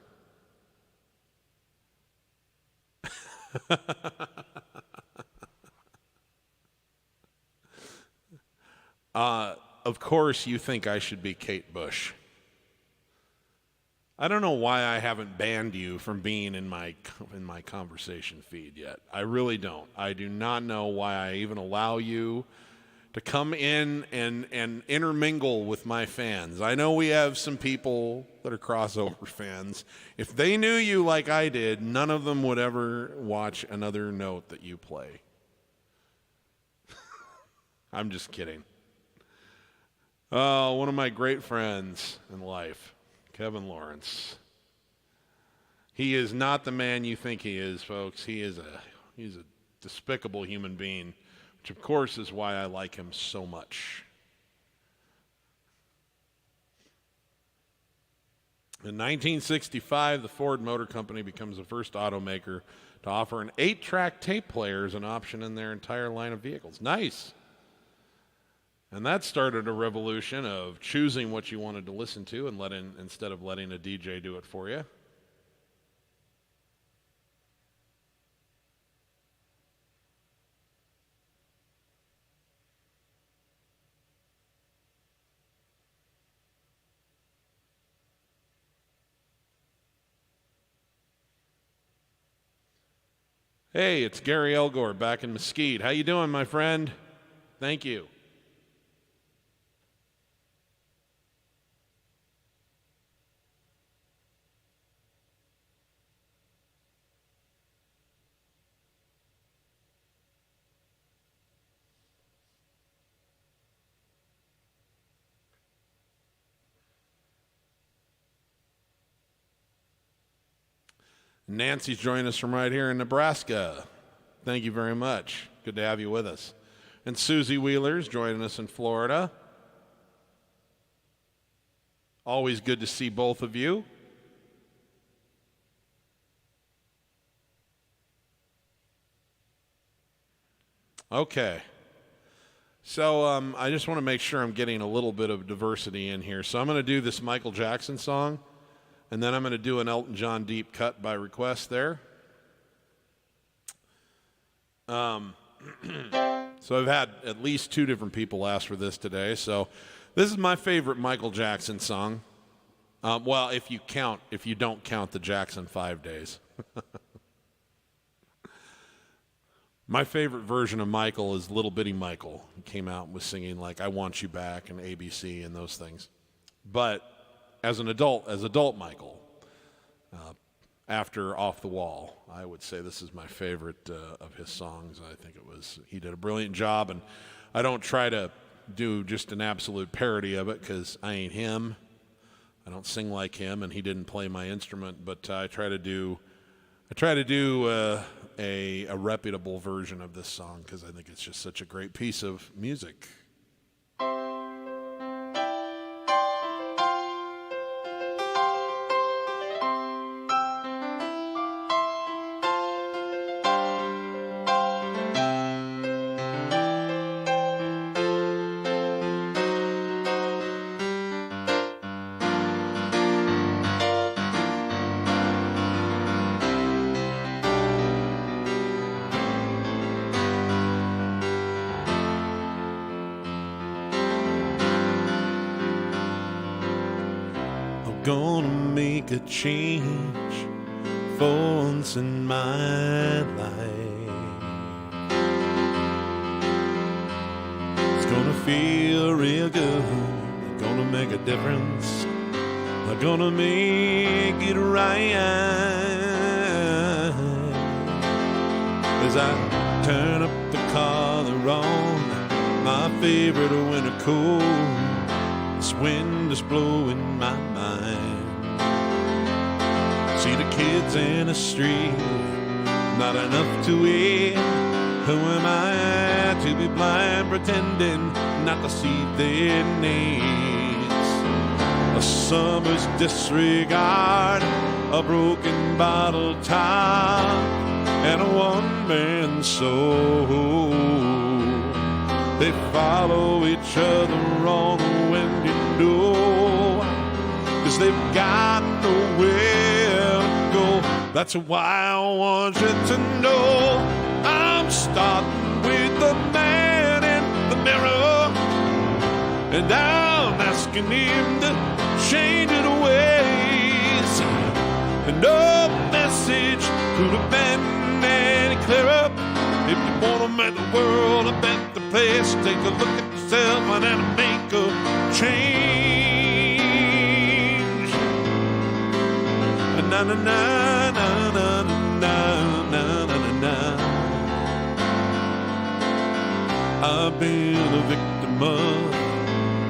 Of course, you think I should be Kate Bush. I don't know why I haven't banned you from being in my conversation feed yet. I really don't. I do not know why I even allow you to come in and intermingle with my fans. I know we have some people that are crossover fans. If they knew you like I did, none of them would ever watch another note that you play. I'm just kidding. Oh, one of my great friends in life, Kevin Lawrence. He is not the man you think he is, folks. He's a despicable human being, which of course is why I like him so much. In 1965, the Ford Motor Company becomes the first automaker to offer an 8-track tape player as an option in their entire line of vehicles. Nice. And that started a revolution of choosing what you wanted to listen to and instead of letting a DJ do it for you. Hey, it's Gary Elgore back in Mesquite. How you doing, my friend? Thank you. Nancy's joining us from right here in Nebraska. Thank you very much. Good to have you with us. And Susie Wheeler's joining us in Florida. Always good to see both of you. Okay. So I just want to make sure I'm getting a little bit of diversity in here. So I'm going to do this Michael Jackson song. And then I'm going to do an Elton John deep cut by request there. So I've had at least 2 different people ask for this today. So this is my favorite Michael Jackson song. Well, if you don't count the Jackson 5 days. My favorite version of Michael is Little Bitty Michael. He came out and was singing like I Want You Back and ABC and those things. But as adult Michael, after Off the Wall, I would say this is my favorite of his songs. I think he did a brilliant job, and I don't try to do just an absolute parody of it because I ain't him. I don't sing like him, and he didn't play my instrument, but I try to do a reputable version of this song because I think it's just such a great piece of music. gonna make a change for once in my life. It's gonna feel real good. It's gonna make a difference. I'm gonna make it right. As I turn up the collar on my favorite winter coat, this wind is blowing my mind. See the kids in the street, not enough to eat. Who am I to be blind, pretending not to see their needs? A summer's disregard, a broken bottle top, and a one-man soul. They follow each other on the windy door, 'cause they've got nowhere to go. That's why I want you to know I'm starting with the man in the mirror, and I'm asking him to change his ways. And no message could have been any clearer. If you want to make the world a better place, take a look at yourself and then make a change. Na na na na na na na na na. I've been a victim of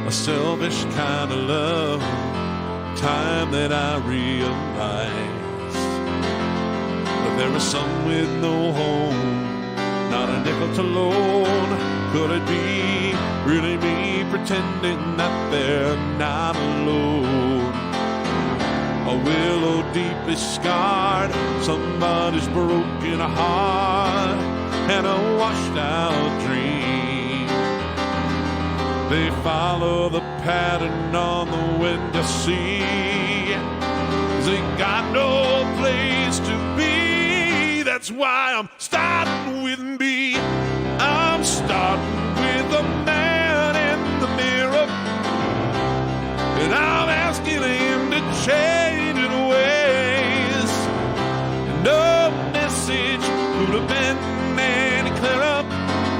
a selfish kind of love. Time that I realized that there is some with no home, not a nickel to loan. Could it be really me pretending that they're not alone? A willow deeply scarred, somebody's broken a heart, and a washed out dream. They follow the pattern on the window seat. They got no place to be. That's why I'm starting with me. I'm starting with the man in the mirror, and I'm asking him to change his ways. No message could have been any clearer.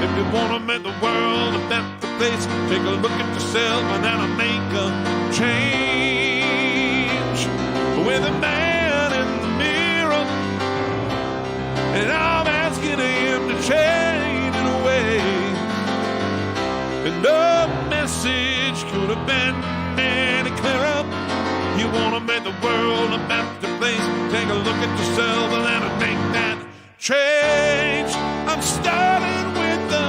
If you want to make the world a better place, take a look at yourself and then make a change. With a man in the mirror, and I'm asking him to change in a way. And no message could have been any clearer. You want to make the world a better place, take a look at yourself and then make that change. I'm starting with the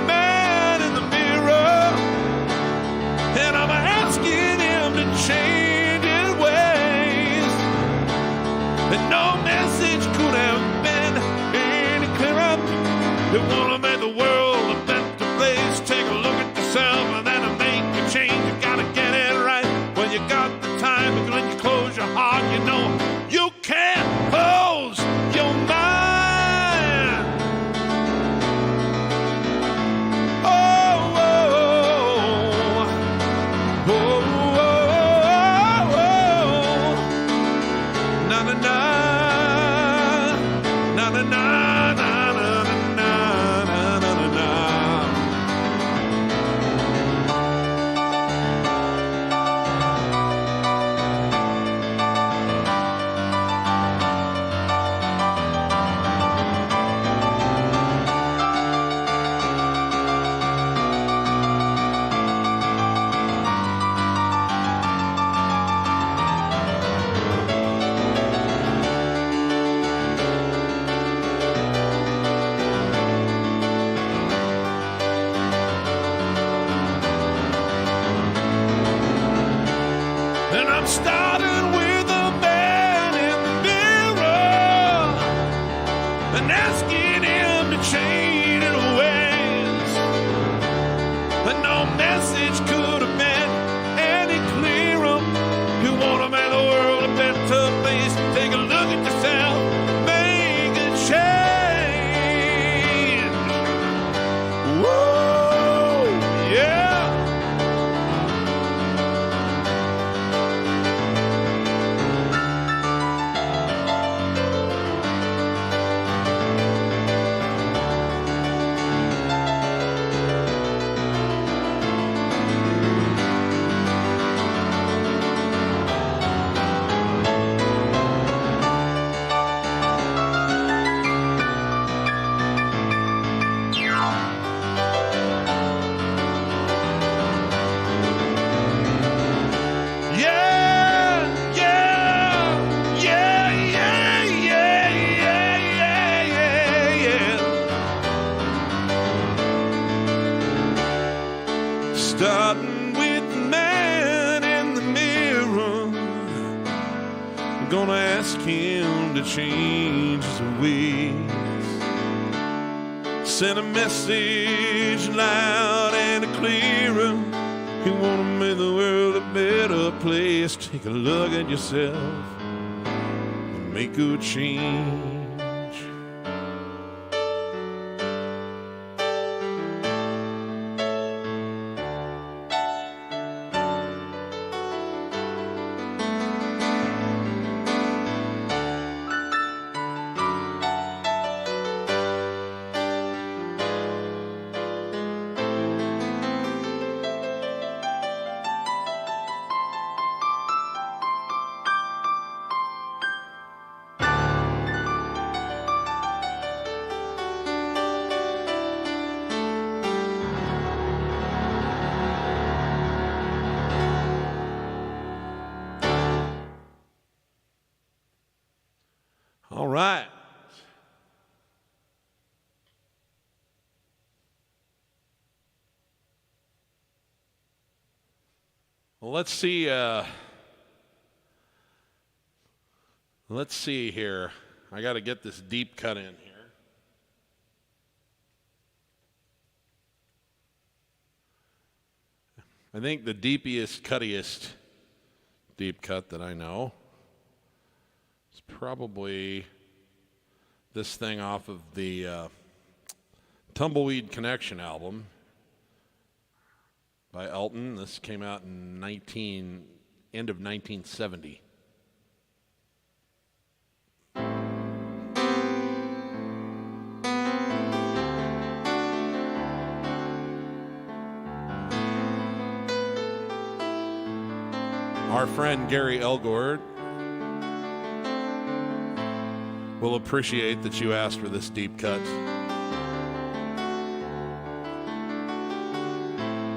man in the mirror, and I'm asking him to change his ways. And no message could have been any clearer. You want to make the world a better place, take a look at yourself and then make a change. You gotta get it right when you got the time, because when you close your heart, you know you can't close your mind. Oh, oh, oh, oh, oh, oh. Na na na, na na na, na na na, na na na. starting with the man in the mirror. I'm gonna ask him to change his ways. Send a message loud and clearer. You wanna make the world a better place. Take a look at yourself and make a change. All right. Well, let's see here. I got to get this deep cut in here. I think the deepiest, cuttiest deep cut that I know is probably this thing off of the Tumbleweed Connection album by Elton. This came out in end of 1970. Our friend Gary Elgord will appreciate that you asked for this deep cut,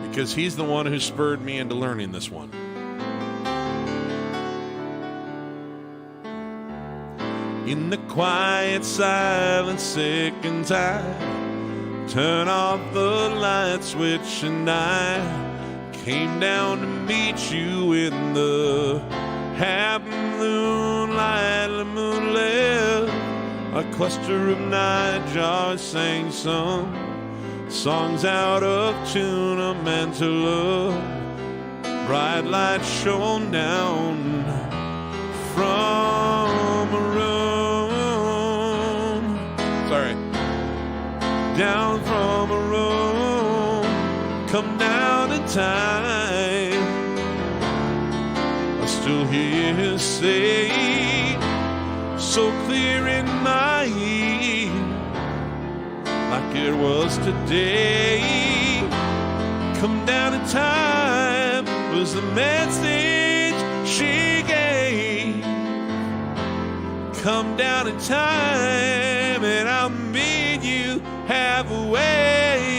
because he's the one who spurred me into learning this one. In the quiet silence, seconds I turn off the light switch, and I came down to meet you in the half moonlight. The moon left a cluster of nightjars, sang some songs out of tune, a man to love. Bright light shone down from a room. Sorry. Down from a room. Come down in time. I still hear his say, so clear in my ear, like it was today. Come down in time was the message she gave. Come down in time and I'll meet you halfway.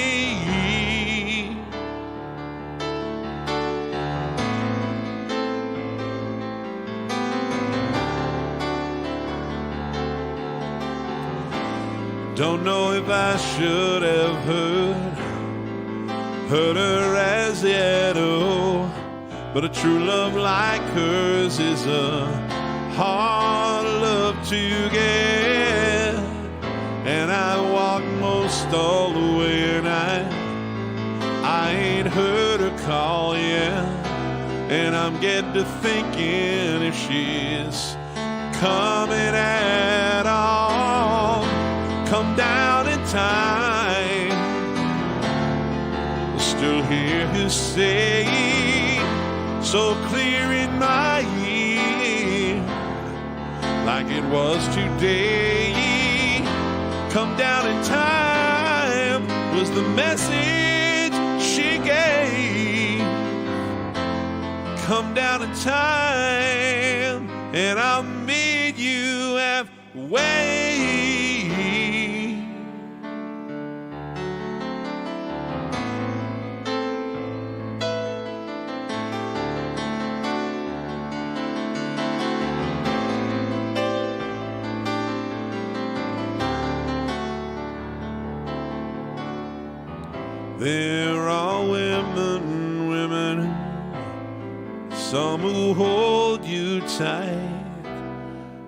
Don't know if I should have heard her as yet, oh, but a true love like hers is a hard love to get. And I walk most all the way, and I ain't heard her call yet. And I'm getting to thinking if she's coming at all. Come down in time. Still hear her say, so clear in my ear, like it was today. Come down in time was the message she gave. Come down in time and I'll meet you halfway. There are women Some will hold you tight,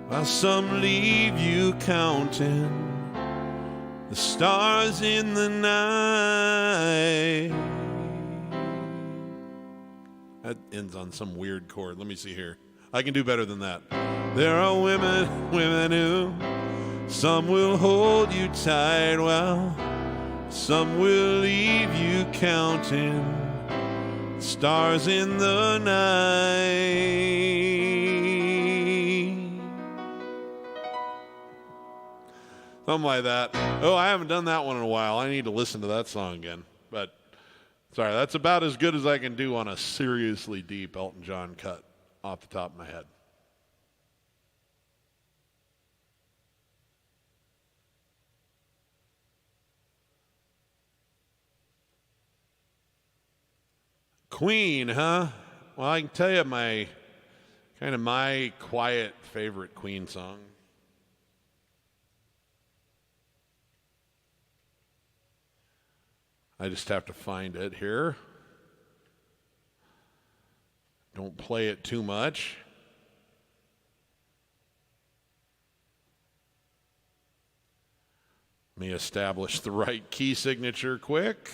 while some leave you counting the stars in the night. That ends on some weird chord. Let me see here. I can do better than that. There are women who, some will hold you tight, while some will leave you counting stars in the night. Something like that. Oh, I haven't done that one in a while. I need to listen to that song again. But, sorry, that's about as good as I can do on a seriously deep Elton John cut off the top of my head. Queen, huh? Well, I can tell you my quiet favorite Queen song. I just have to find it here. Don't play it too much. Let me establish the right key signature quick.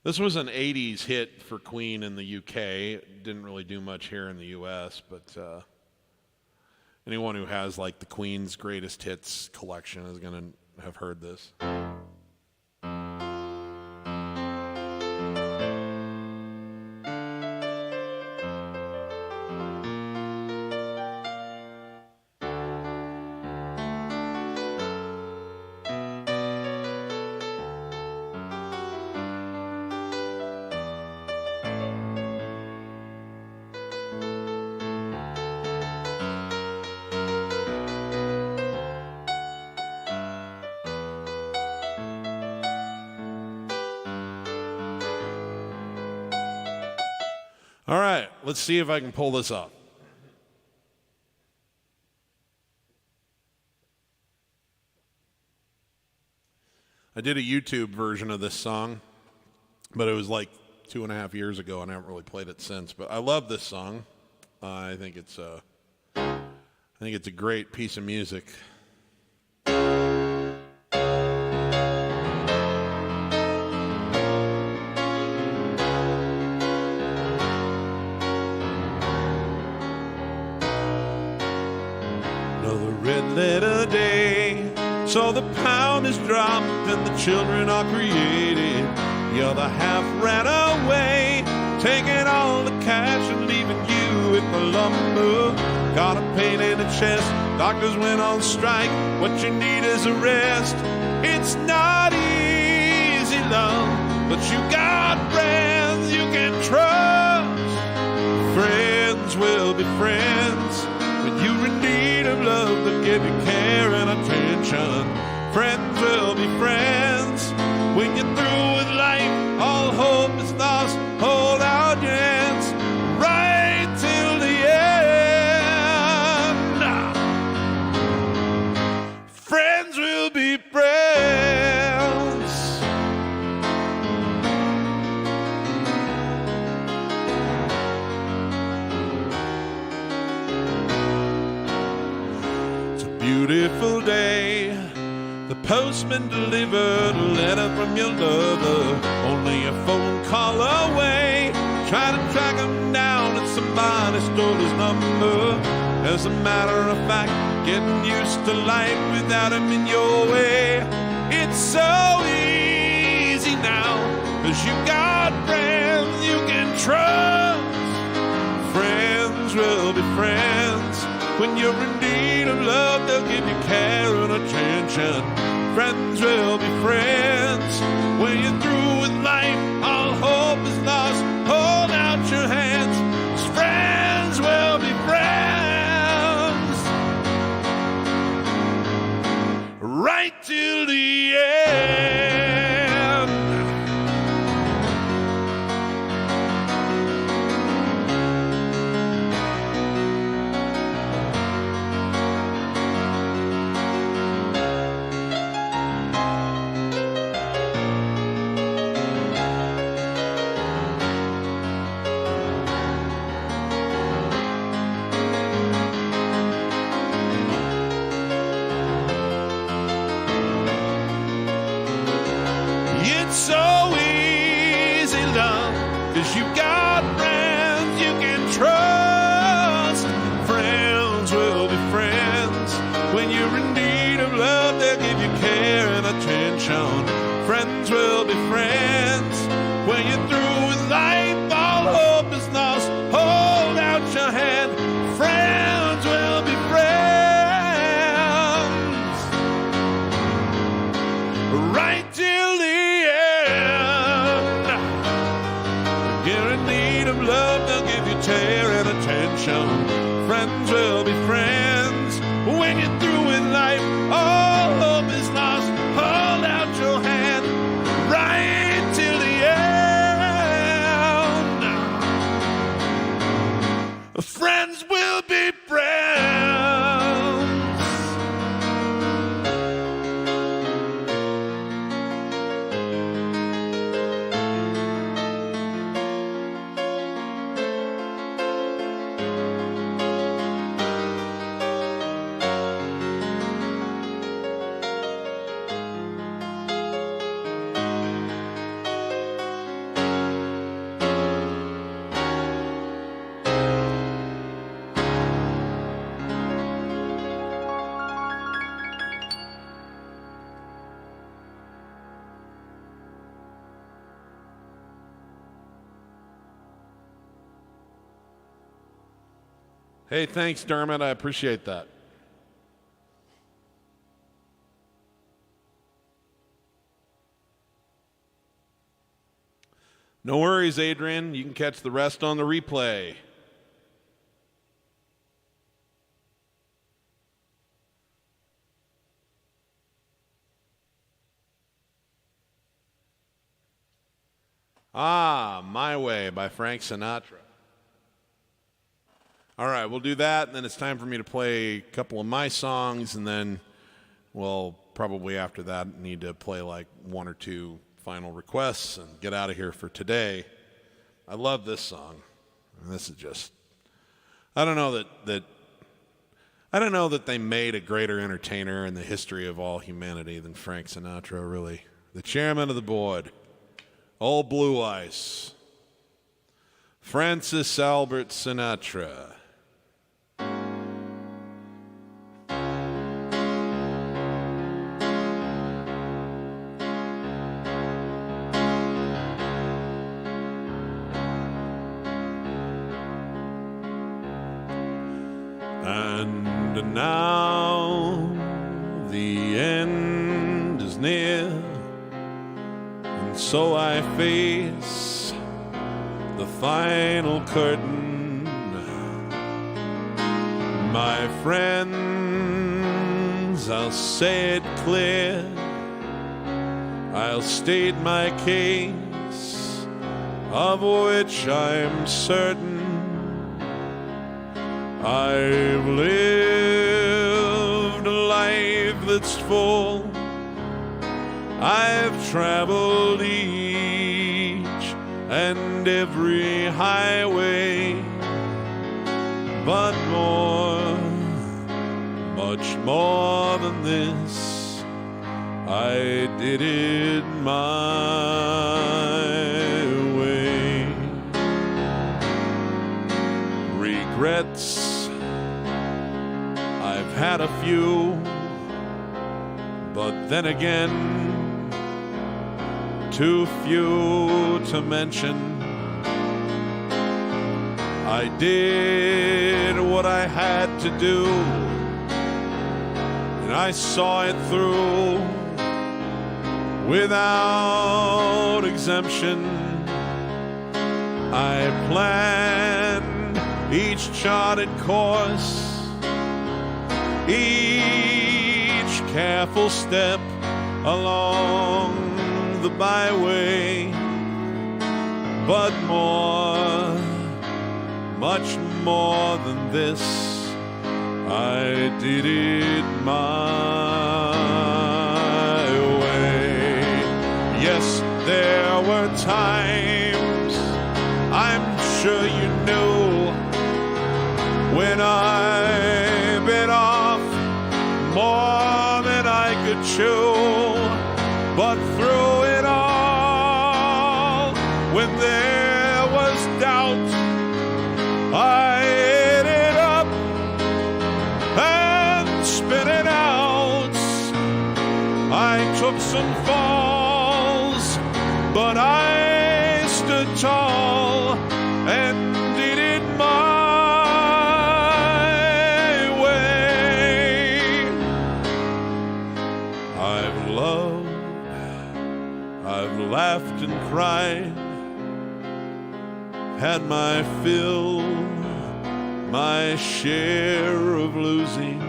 This was an 80s hit for Queen in the UK. It didn't really do much here in the US, but anyone who has like the Queen's greatest hits collection is going to have heard this. All right, let's see if I can pull this off. I did a YouTube version of this song, but it was like 2.5 years ago, and I haven't really played it since. But I love this song. I think it's a great piece of music. Letter day, so the pound is dropped and the children are created. The other half ran away, taking all the cash and leaving you with the lumber. Got a pain in the chest, doctors went on strike. What you need is a rest. It's not easy, love, but you got friends you can trust. Friends will be friends when you're in need of love. They'll give you care and attention. Friends will be friends when you're through with life. All hope is lost. Hold out your hands right till the end. Friends will be friends. It's a beautiful day. The postman delivered a letter from your lover, only a phone call away. Try to track him down and somebody stole his number. As a matter of fact, getting used to life without him in your way. It's so easy now, 'cause you got friends you can trust. Friends will be friends when you're in need of love. They'll give you care and attention. Friends will be friends when you're through with life. All hope is lost. Hold out your hands. 'Cause friends will be friends right till the end. It's so easy, love, 'cause you've got friends you can trust. Friends will be friends. When you're in need of love, they'll give you care and attention. Friends will be friends. When you're through with life, all hope is lost, hold out your hand. Friends will be friends. Right till the end. You're in need of love, they'll give you care and attention. Friends will be friends. When you're through with life, all hope is lost, hold out your hand. Right till the end. Friends will be friends. Hey, thanks, Dermot. I appreciate that. No worries, Adrian. You can catch the rest on the replay. My Way by Frank Sinatra. All right, we'll do that, and then it's time for me to play a couple of my songs, and then we'll probably after that need to play like one or two final requests and get out of here for today. I love this song. And this is just, I don't know that they made a greater entertainer in the history of all humanity than Frank Sinatra, really. The chairman of the board, Old Blue Eyes, Francis Albert Sinatra. And now the end is near, and so I face the final curtain. My friends, I'll say it clear, I'll state my case, of which I'm certain. I've lived a life that's full. I've traveled each and every highway, but more, much more than this, I did it my way. Regrets, I've had a few, but then again, too few to mention. I did what I had to do, and I saw it through without exemption. I planned each charted course, each careful step along the byway, but more, much more than this, I did it my way. Yes, there were times, I'm sure you knew, when I bit off more than I could chew, but through it all, when there was doubt, I ate it up and spit it out. I took some falls, but I stood tall and did it my way. I've loved, I've laughed and cried, had my fill, my share of losing.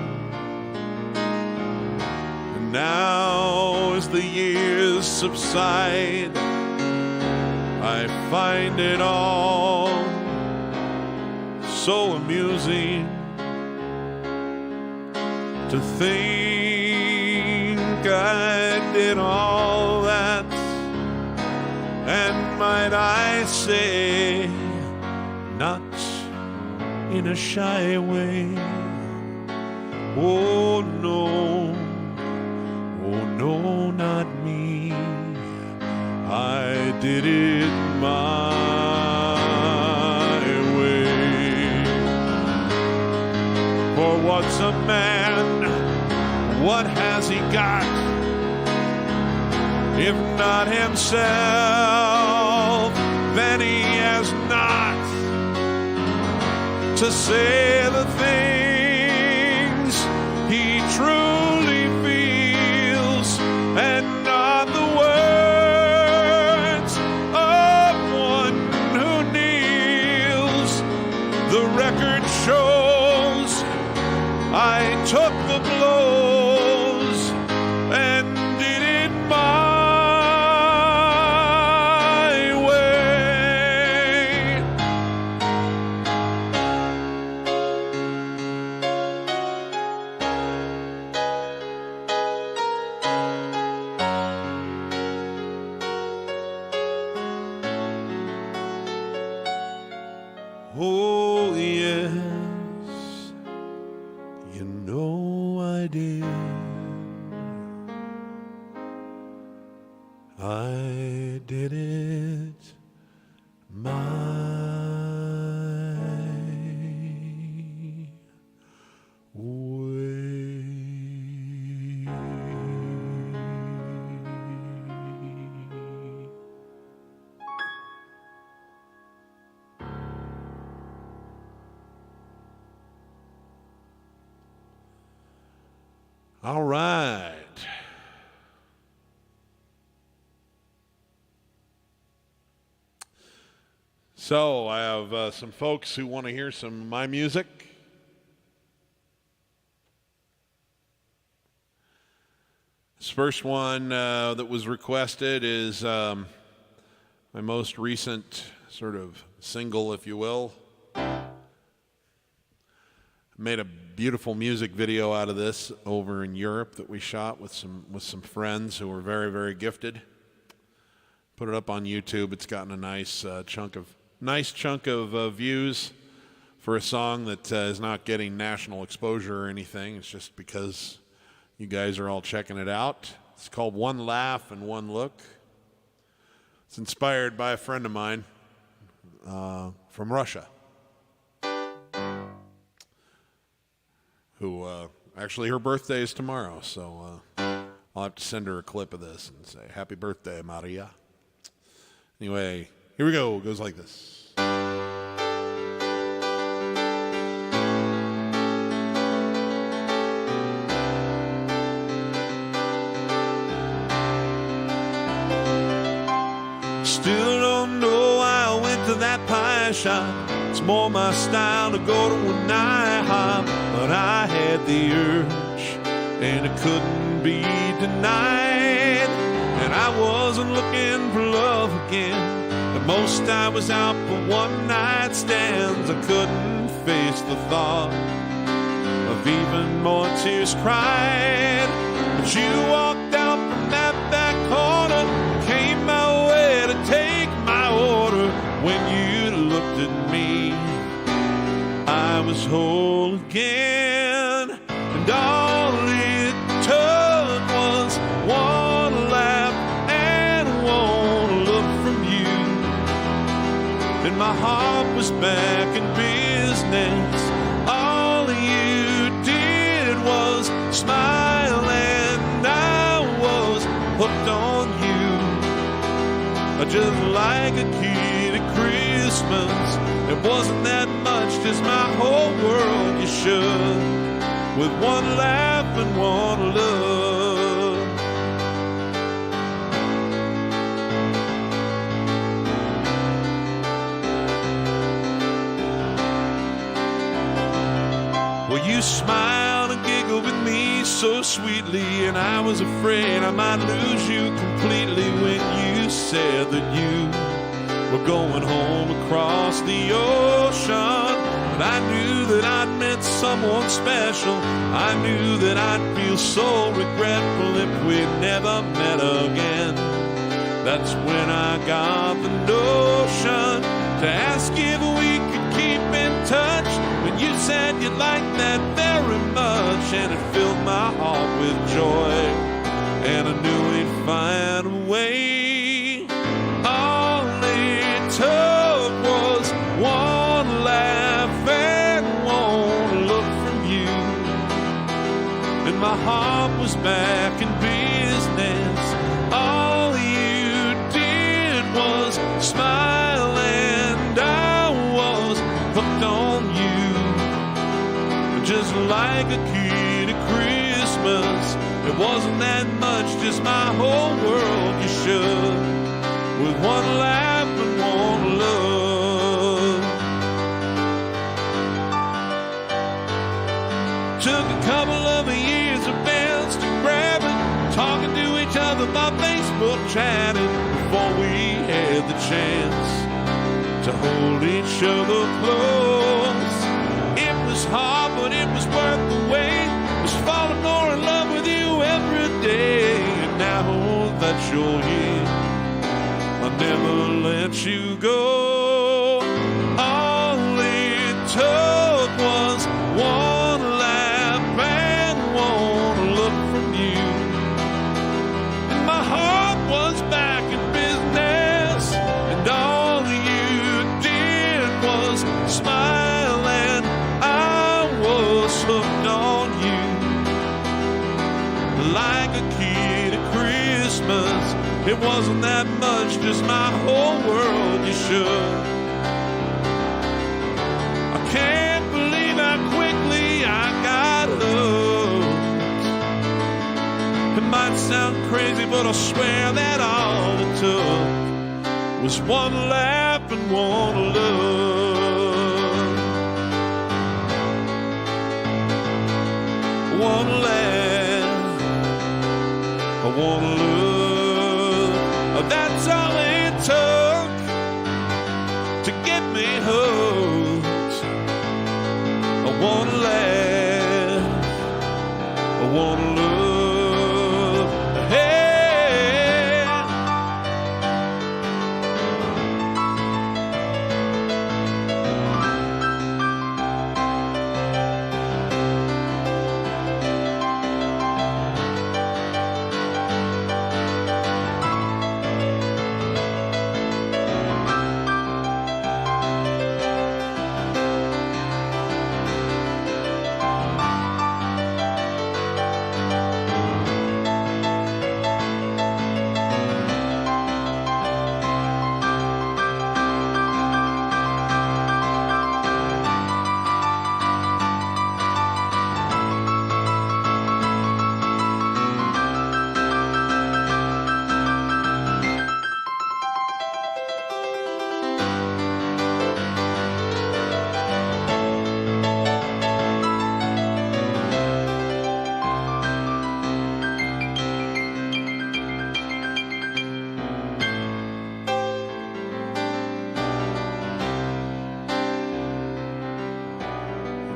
And now as the years subside, I find it all so amusing to think I did all that, and might I say, not in a shy way. Oh no, not me. I did it my way. For what's a man? What has he got? If not himself, then he has not to say the things he truly feels, and not the words of one who kneels. The record shows I took the blows and did it my way. Oh yes, you know I did. I did it my way. All right. So I have some folks who want to hear some of my music. This first one that was requested is my most recent sort of single, if you will. Made a beautiful music video out of this over in Europe that we shot with some friends who were very, very gifted. Put it up on YouTube. It's gotten a nice chunk of views for a song that is not getting national exposure or anything. It's just because you guys are all checking it out. It's called One Laugh and One Look. It's inspired by a friend of mine from Russia, who actually her birthday is tomorrow, so I'll have to send her a clip of this and say, "Happy birthday, Maria." Anyway, here we go. It goes like this. Still don't know why I went to that pie shop. It's more my style to go to an IHOP, but I had the urge and it couldn't be denied. And I wasn't looking for love again. At most I was out for one night stands. I couldn't face the thought of even more tears cried. But you walked out from that back corner, came my way to take my order. When you looked at me, I was whole again. And all it took was one laugh and one look from you. my heart was back in business. All you did was smile, and I was hooked on you. Just like a kid at Christmas, it wasn't that much, just my whole world you shook, with one laugh and one look. Well, you smiled and giggled with me so sweetly, and I was afraid I might lose you completely when you said that you were going home across the ocean. But I knew that I'd met someone special. I knew that I'd feel so regretful if we never met again. That's when I got the notion to ask if we could keep in touch. When you said you liked that very much, and it filled my heart with joy, and I knew we'd find a way. All it took was one laugh and one look from you, and my heart was back in business. All you did was smile, and I was hooked on you. Just like a kid at Christmas, it wasn't that much, just my whole world you shook, with one laugh and one look. Took a couple of years of Instagramming, talking to each other by Facebook chatting, before we had the chance to hold each other close. It was hard, but it was worth the wait. Was falling more in love with you every day. And now that you're here, I'll never let you go. All it took was one laugh and one look from you, and my heart was back in business. And all you did was smile, and hooked on you. Like a kid at Christmas, it wasn't that much, just my whole world you shook. I can't believe how quickly I got hooked. It might sound crazy, but I swear that all it took was one laugh and one look. One laugh, I wanna look. That's all it took to get me hooked. I wanna laugh, I wanna look. Hey.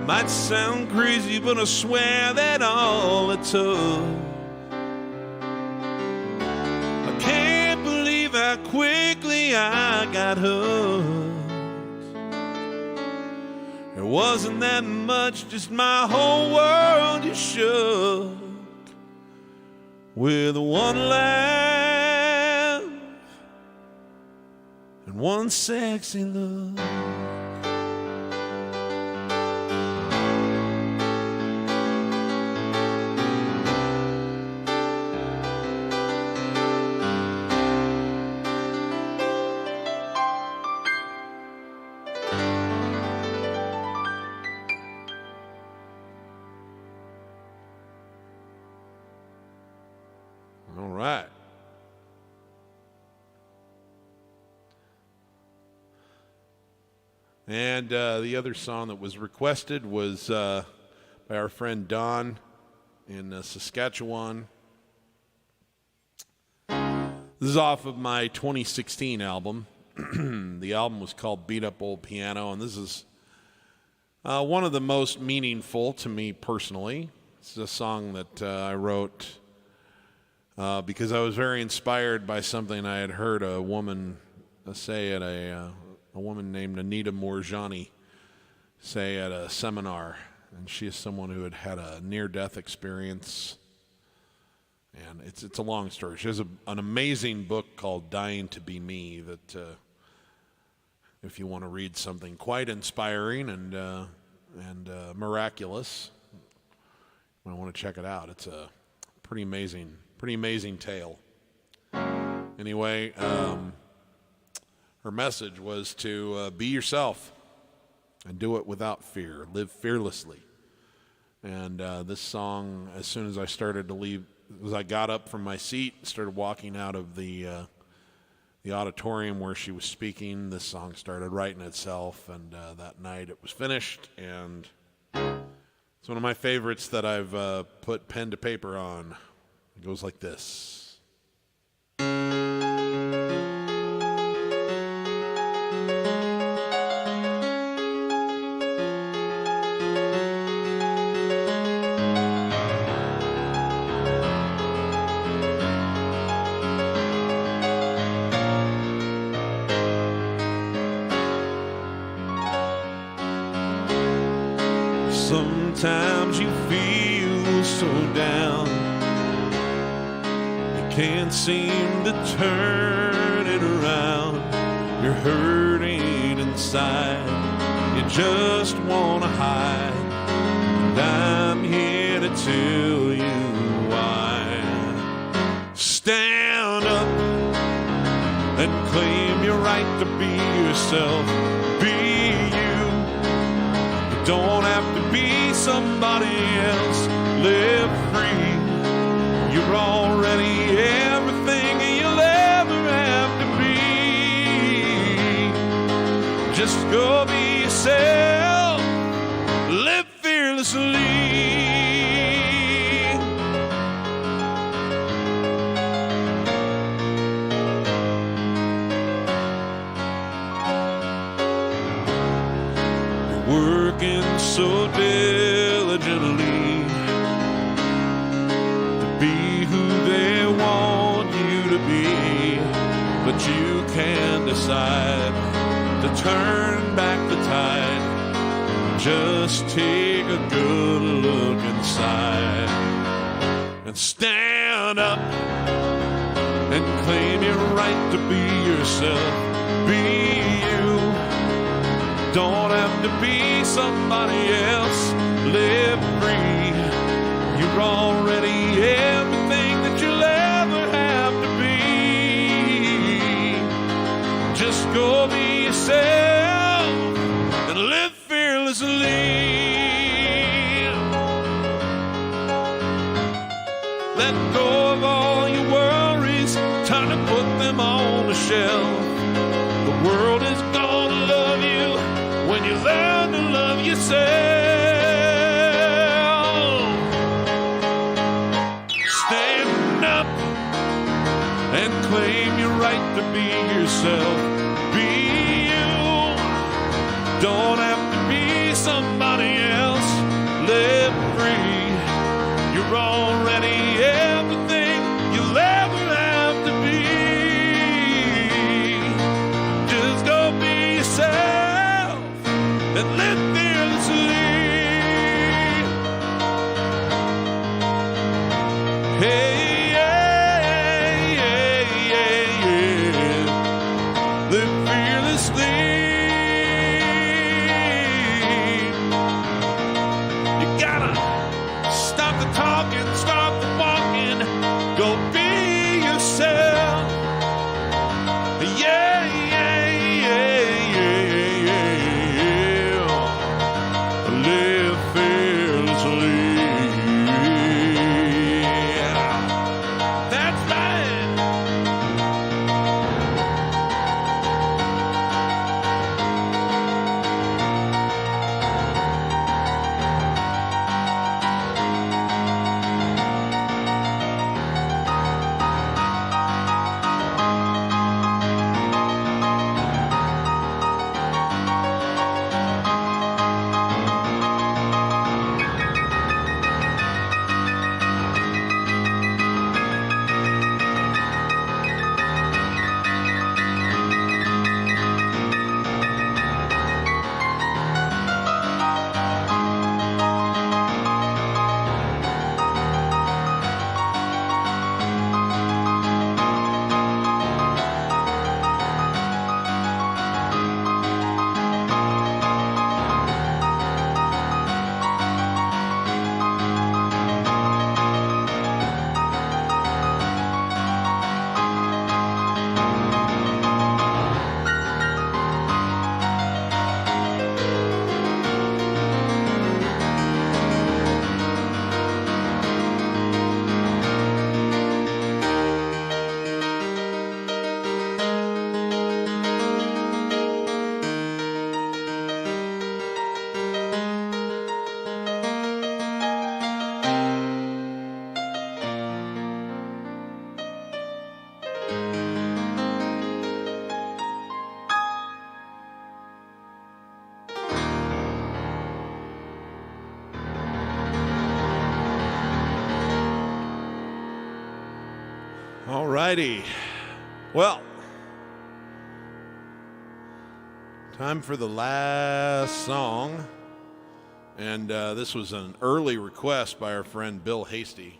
Might sound crazy, but I swear that all it took. I can't believe how quickly I got hooked. It wasn't that much, just my whole world you shook, with one laugh and one sexy look. All right. And the other song that was requested was by our friend Don in Saskatchewan. This is off of my 2016 album. The album was called Beat Up Old Piano, and this is one of the most meaningful to me personally. This is a song that I wrote because I was very inspired by something I had heard a woman say at a woman named Anita Morjani say at a seminar. And she is someone who had had a near-death experience. And it's a long story. She has an amazing book called Dying to Be Me that if you want to read something quite inspiring and miraculous, you might want to check it out. It's a pretty amazing tale. Anyway, her message was to be yourself and do it without fear. Live fearlessly. And this song, as soon as I started to leave, as I got up from my seat, started walking out of the auditorium where she was speaking, this song started writing itself. And that night it was finished. And it's one of my favorites that I've put pen to paper on. It goes like this. Sometimes you feel so down, you can't seem to turn it around. You're hurting inside, you just want to hide. And I'm here to tell you why. Stand up and claim your right to be yourself. Be you. You don't have to be somebody else. Live free. You're already everything you'll ever have to be. Just go be yourself. Live fearlessly. Working so diligently to be who they want you to be, but you can decide to turn back the tide. Just take a good look inside and stand up and claim your right to be yourself. Be you. Don't have to be somebody else. Live free. You're already everything that you'll ever have to be. Just go be yourself and live fearlessly. Let go of all your worries. Time to put them on the shelf. The world is gonna love you when you learn to love yourself. Stand up and claim your right to be yourself. Be you. Don't have to be somebody else. Live free. You're already everything you'll ever have to be. Just go be yourself and live fearlessly. Hey, yeah, yeah, yeah, yeah. Live fearlessly. righty. Well, time for the last song. And this was an early request by our friend Bill Hasty.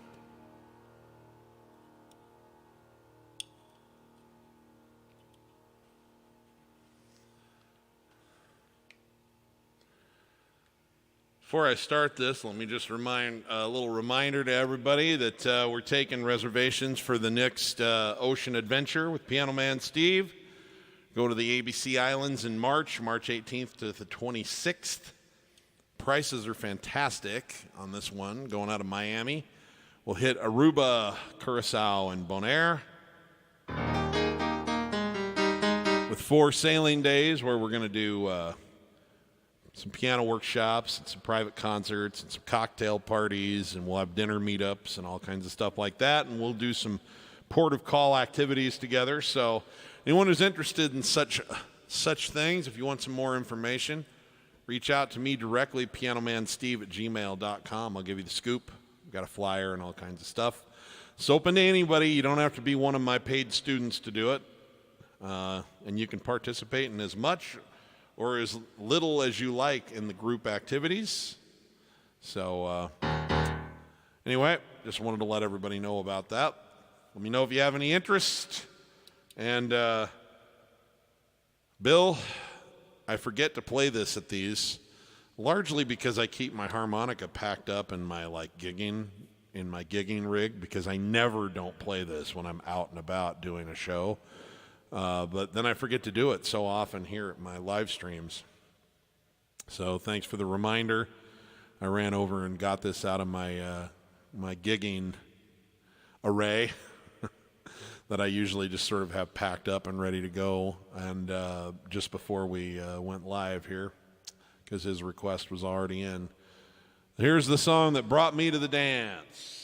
Before I start this, let me just remind a little reminder to everybody that we're taking reservations for the next ocean adventure with Piano Man Steve. Go to the ABC Islands in March 18th to the 26th. Prices are fantastic on this one, going out of Miami. We'll hit Aruba, Curacao, and Bonaire with 4 sailing days where we're going to do some piano workshops and some private concerts and some cocktail parties, and we'll have dinner meetups and all kinds of stuff like that, and we'll do some port of call activities together. So anyone who's interested in such things, if you want some more information, reach out to me directly, pianomansteve@gmail.com. I'll give you the scoop. I've got a flyer and all kinds of stuff. It's open to anybody. You don't have to be one of my paid students to do it, and you can participate in as much or as little as you like in the group activities. So anyway, just wanted to let everybody know about that. Let me know if you have any interest. And Bill, I forget to play this at these, largely because I keep my harmonica packed up in my gigging rig, because I never don't play this when I'm out and about doing a show. But then I forget to do it so often here at my live streams. So thanks for the reminder. I ran over and got this out of my my gigging array that I usually just sort of have packed up and ready to go. And just before we went live here, because his request was already in. Here's the song that brought me to the dance.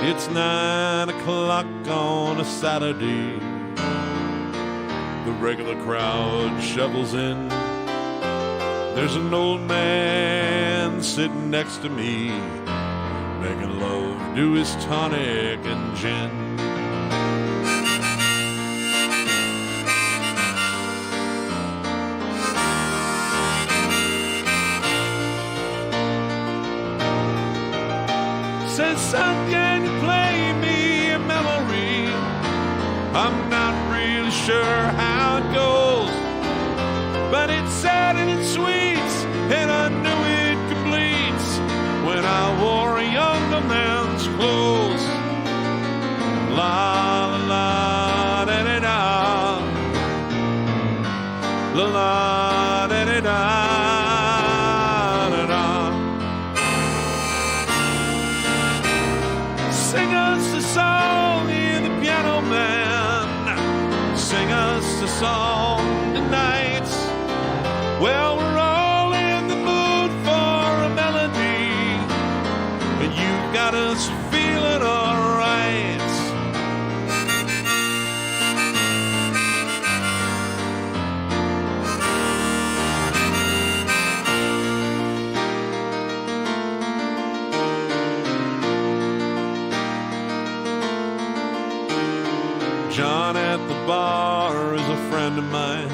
It's 9 o'clock on a Saturday. The regular crowd shovels in. There's an old man sitting next to me, making love to his tonic and gin. Says, son, can you play me a memory? I'm not really sure how it goes, but it's sad and it's sweet, and I knew it completes when I wore a younger man's clothes. La la la da da da, la la da da da. Sing us a song, in the Piano Man. Sing us a song tonight. Well, we're all in the mood for a melody, and you've got us feeling all right. John at the bar is a friend of mine.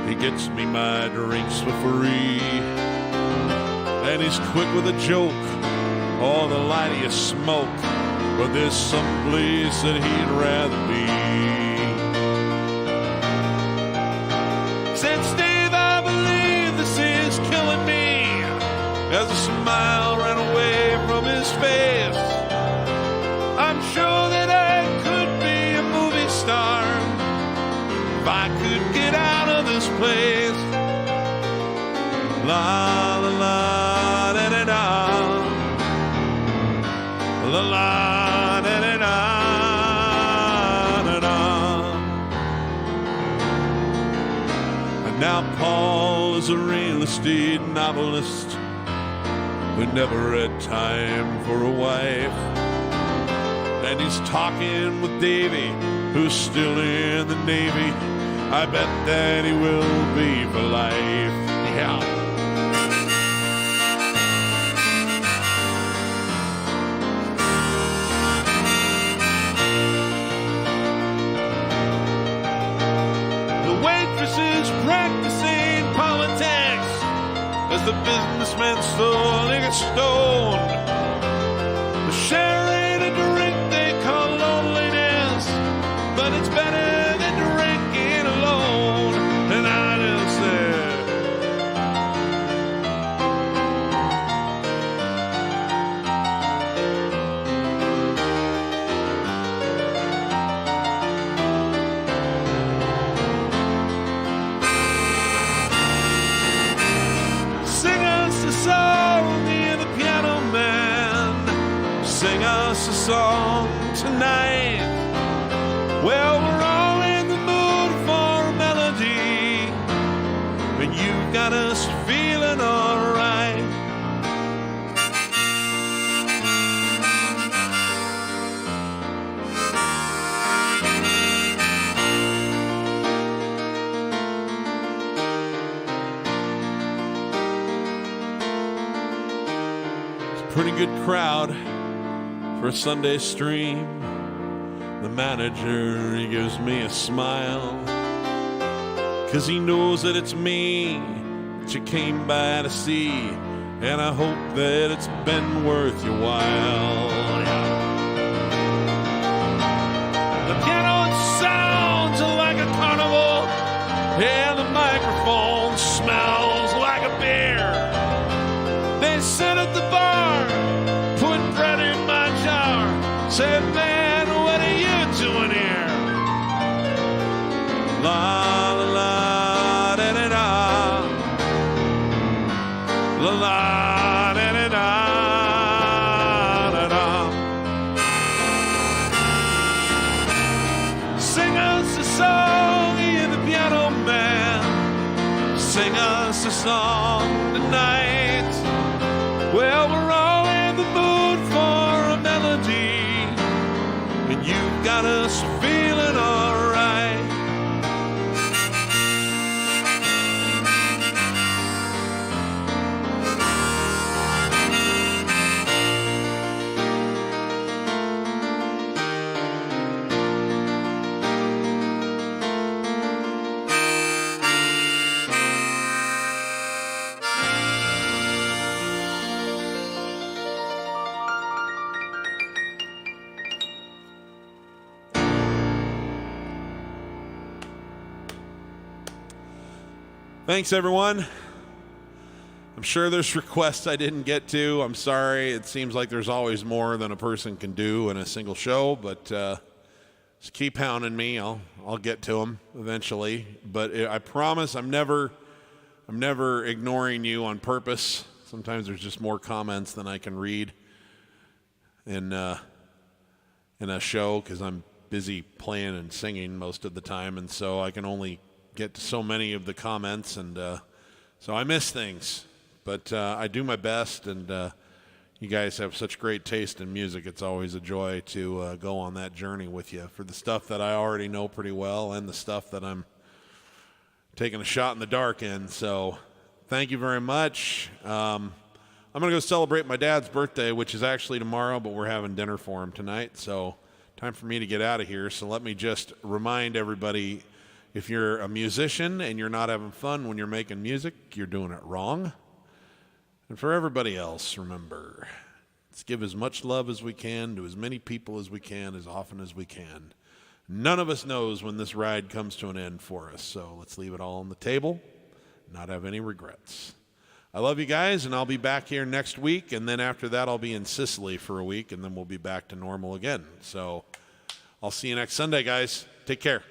He gets me my drinks for free, and he's quick with a joke, or the lightest smoke, but there's some place that he'd rather be. Said, Steve, I believe this is killing me, as a smile ran away from his face. I'm sure that I could be a movie star if I could get out of this place. La la la da da da, Now Paul is a real estate novelist who never had time for a wife. And he's talking with Davy, who's still in the Navy. I bet that he will be for life. Yeah. The waitress is practicing politics as the businessman slowly gets stoned. The sharing a drink they call loneliness, but it's better than drinking alone. And I just said, sing us a song, dear the piano man. Sing us a song tonight. Well, we're all in the mood for a melody, and you've got us feeling all right. It's a pretty good crowd for a Sunday stream. The manager, he gives me a smile, 'cause he knows that it's me that you came by to see, and I hope that it's been worth your while. Yeah. The piano, it sounds like a carnival, and the microphone smells like a beer. They sit at the bar, put bread in my jar, said, man, what are you doing here? La la la da da da, la la da da da da da. Sing us a song, you're the piano man. Sing us a song tonight. Well, we're all in the mood for a melody, and you've got us feeling all right. Thanks, everyone. I'm sure there's requests I didn't get to. I'm sorry. It seems like there's always more than a person can do in a single show, but just keep hounding me. I'll get to them eventually. But I promise I'm never ignoring you on purpose. Sometimes there's just more comments than I can read in a show because I'm busy playing and singing most of the time, and so I can only get to so many of the comments, and so I miss things, but I do my best, and you guys have such great taste in music. It's always a joy to go on that journey with you for the stuff that I already know pretty well and the stuff that I'm taking a shot in the dark in. So thank you very much. I'm going to go celebrate my dad's birthday, which is actually tomorrow, but we're having dinner for him tonight, so time for me to get out of here. So let me just remind everybody, if you're a musician and you're not having fun when you're making music, you're doing it wrong. And for everybody else, remember, let's give as much love as we can to as many people as we can, as often as we can. None of us knows when this ride comes to an end for us, so let's leave it all on the table, not have any regrets. I love you guys, and I'll be back here next week, and then after that I'll be in Sicily for a week, and then we'll be back to normal again. So I'll see you next Sunday, guys. Take care.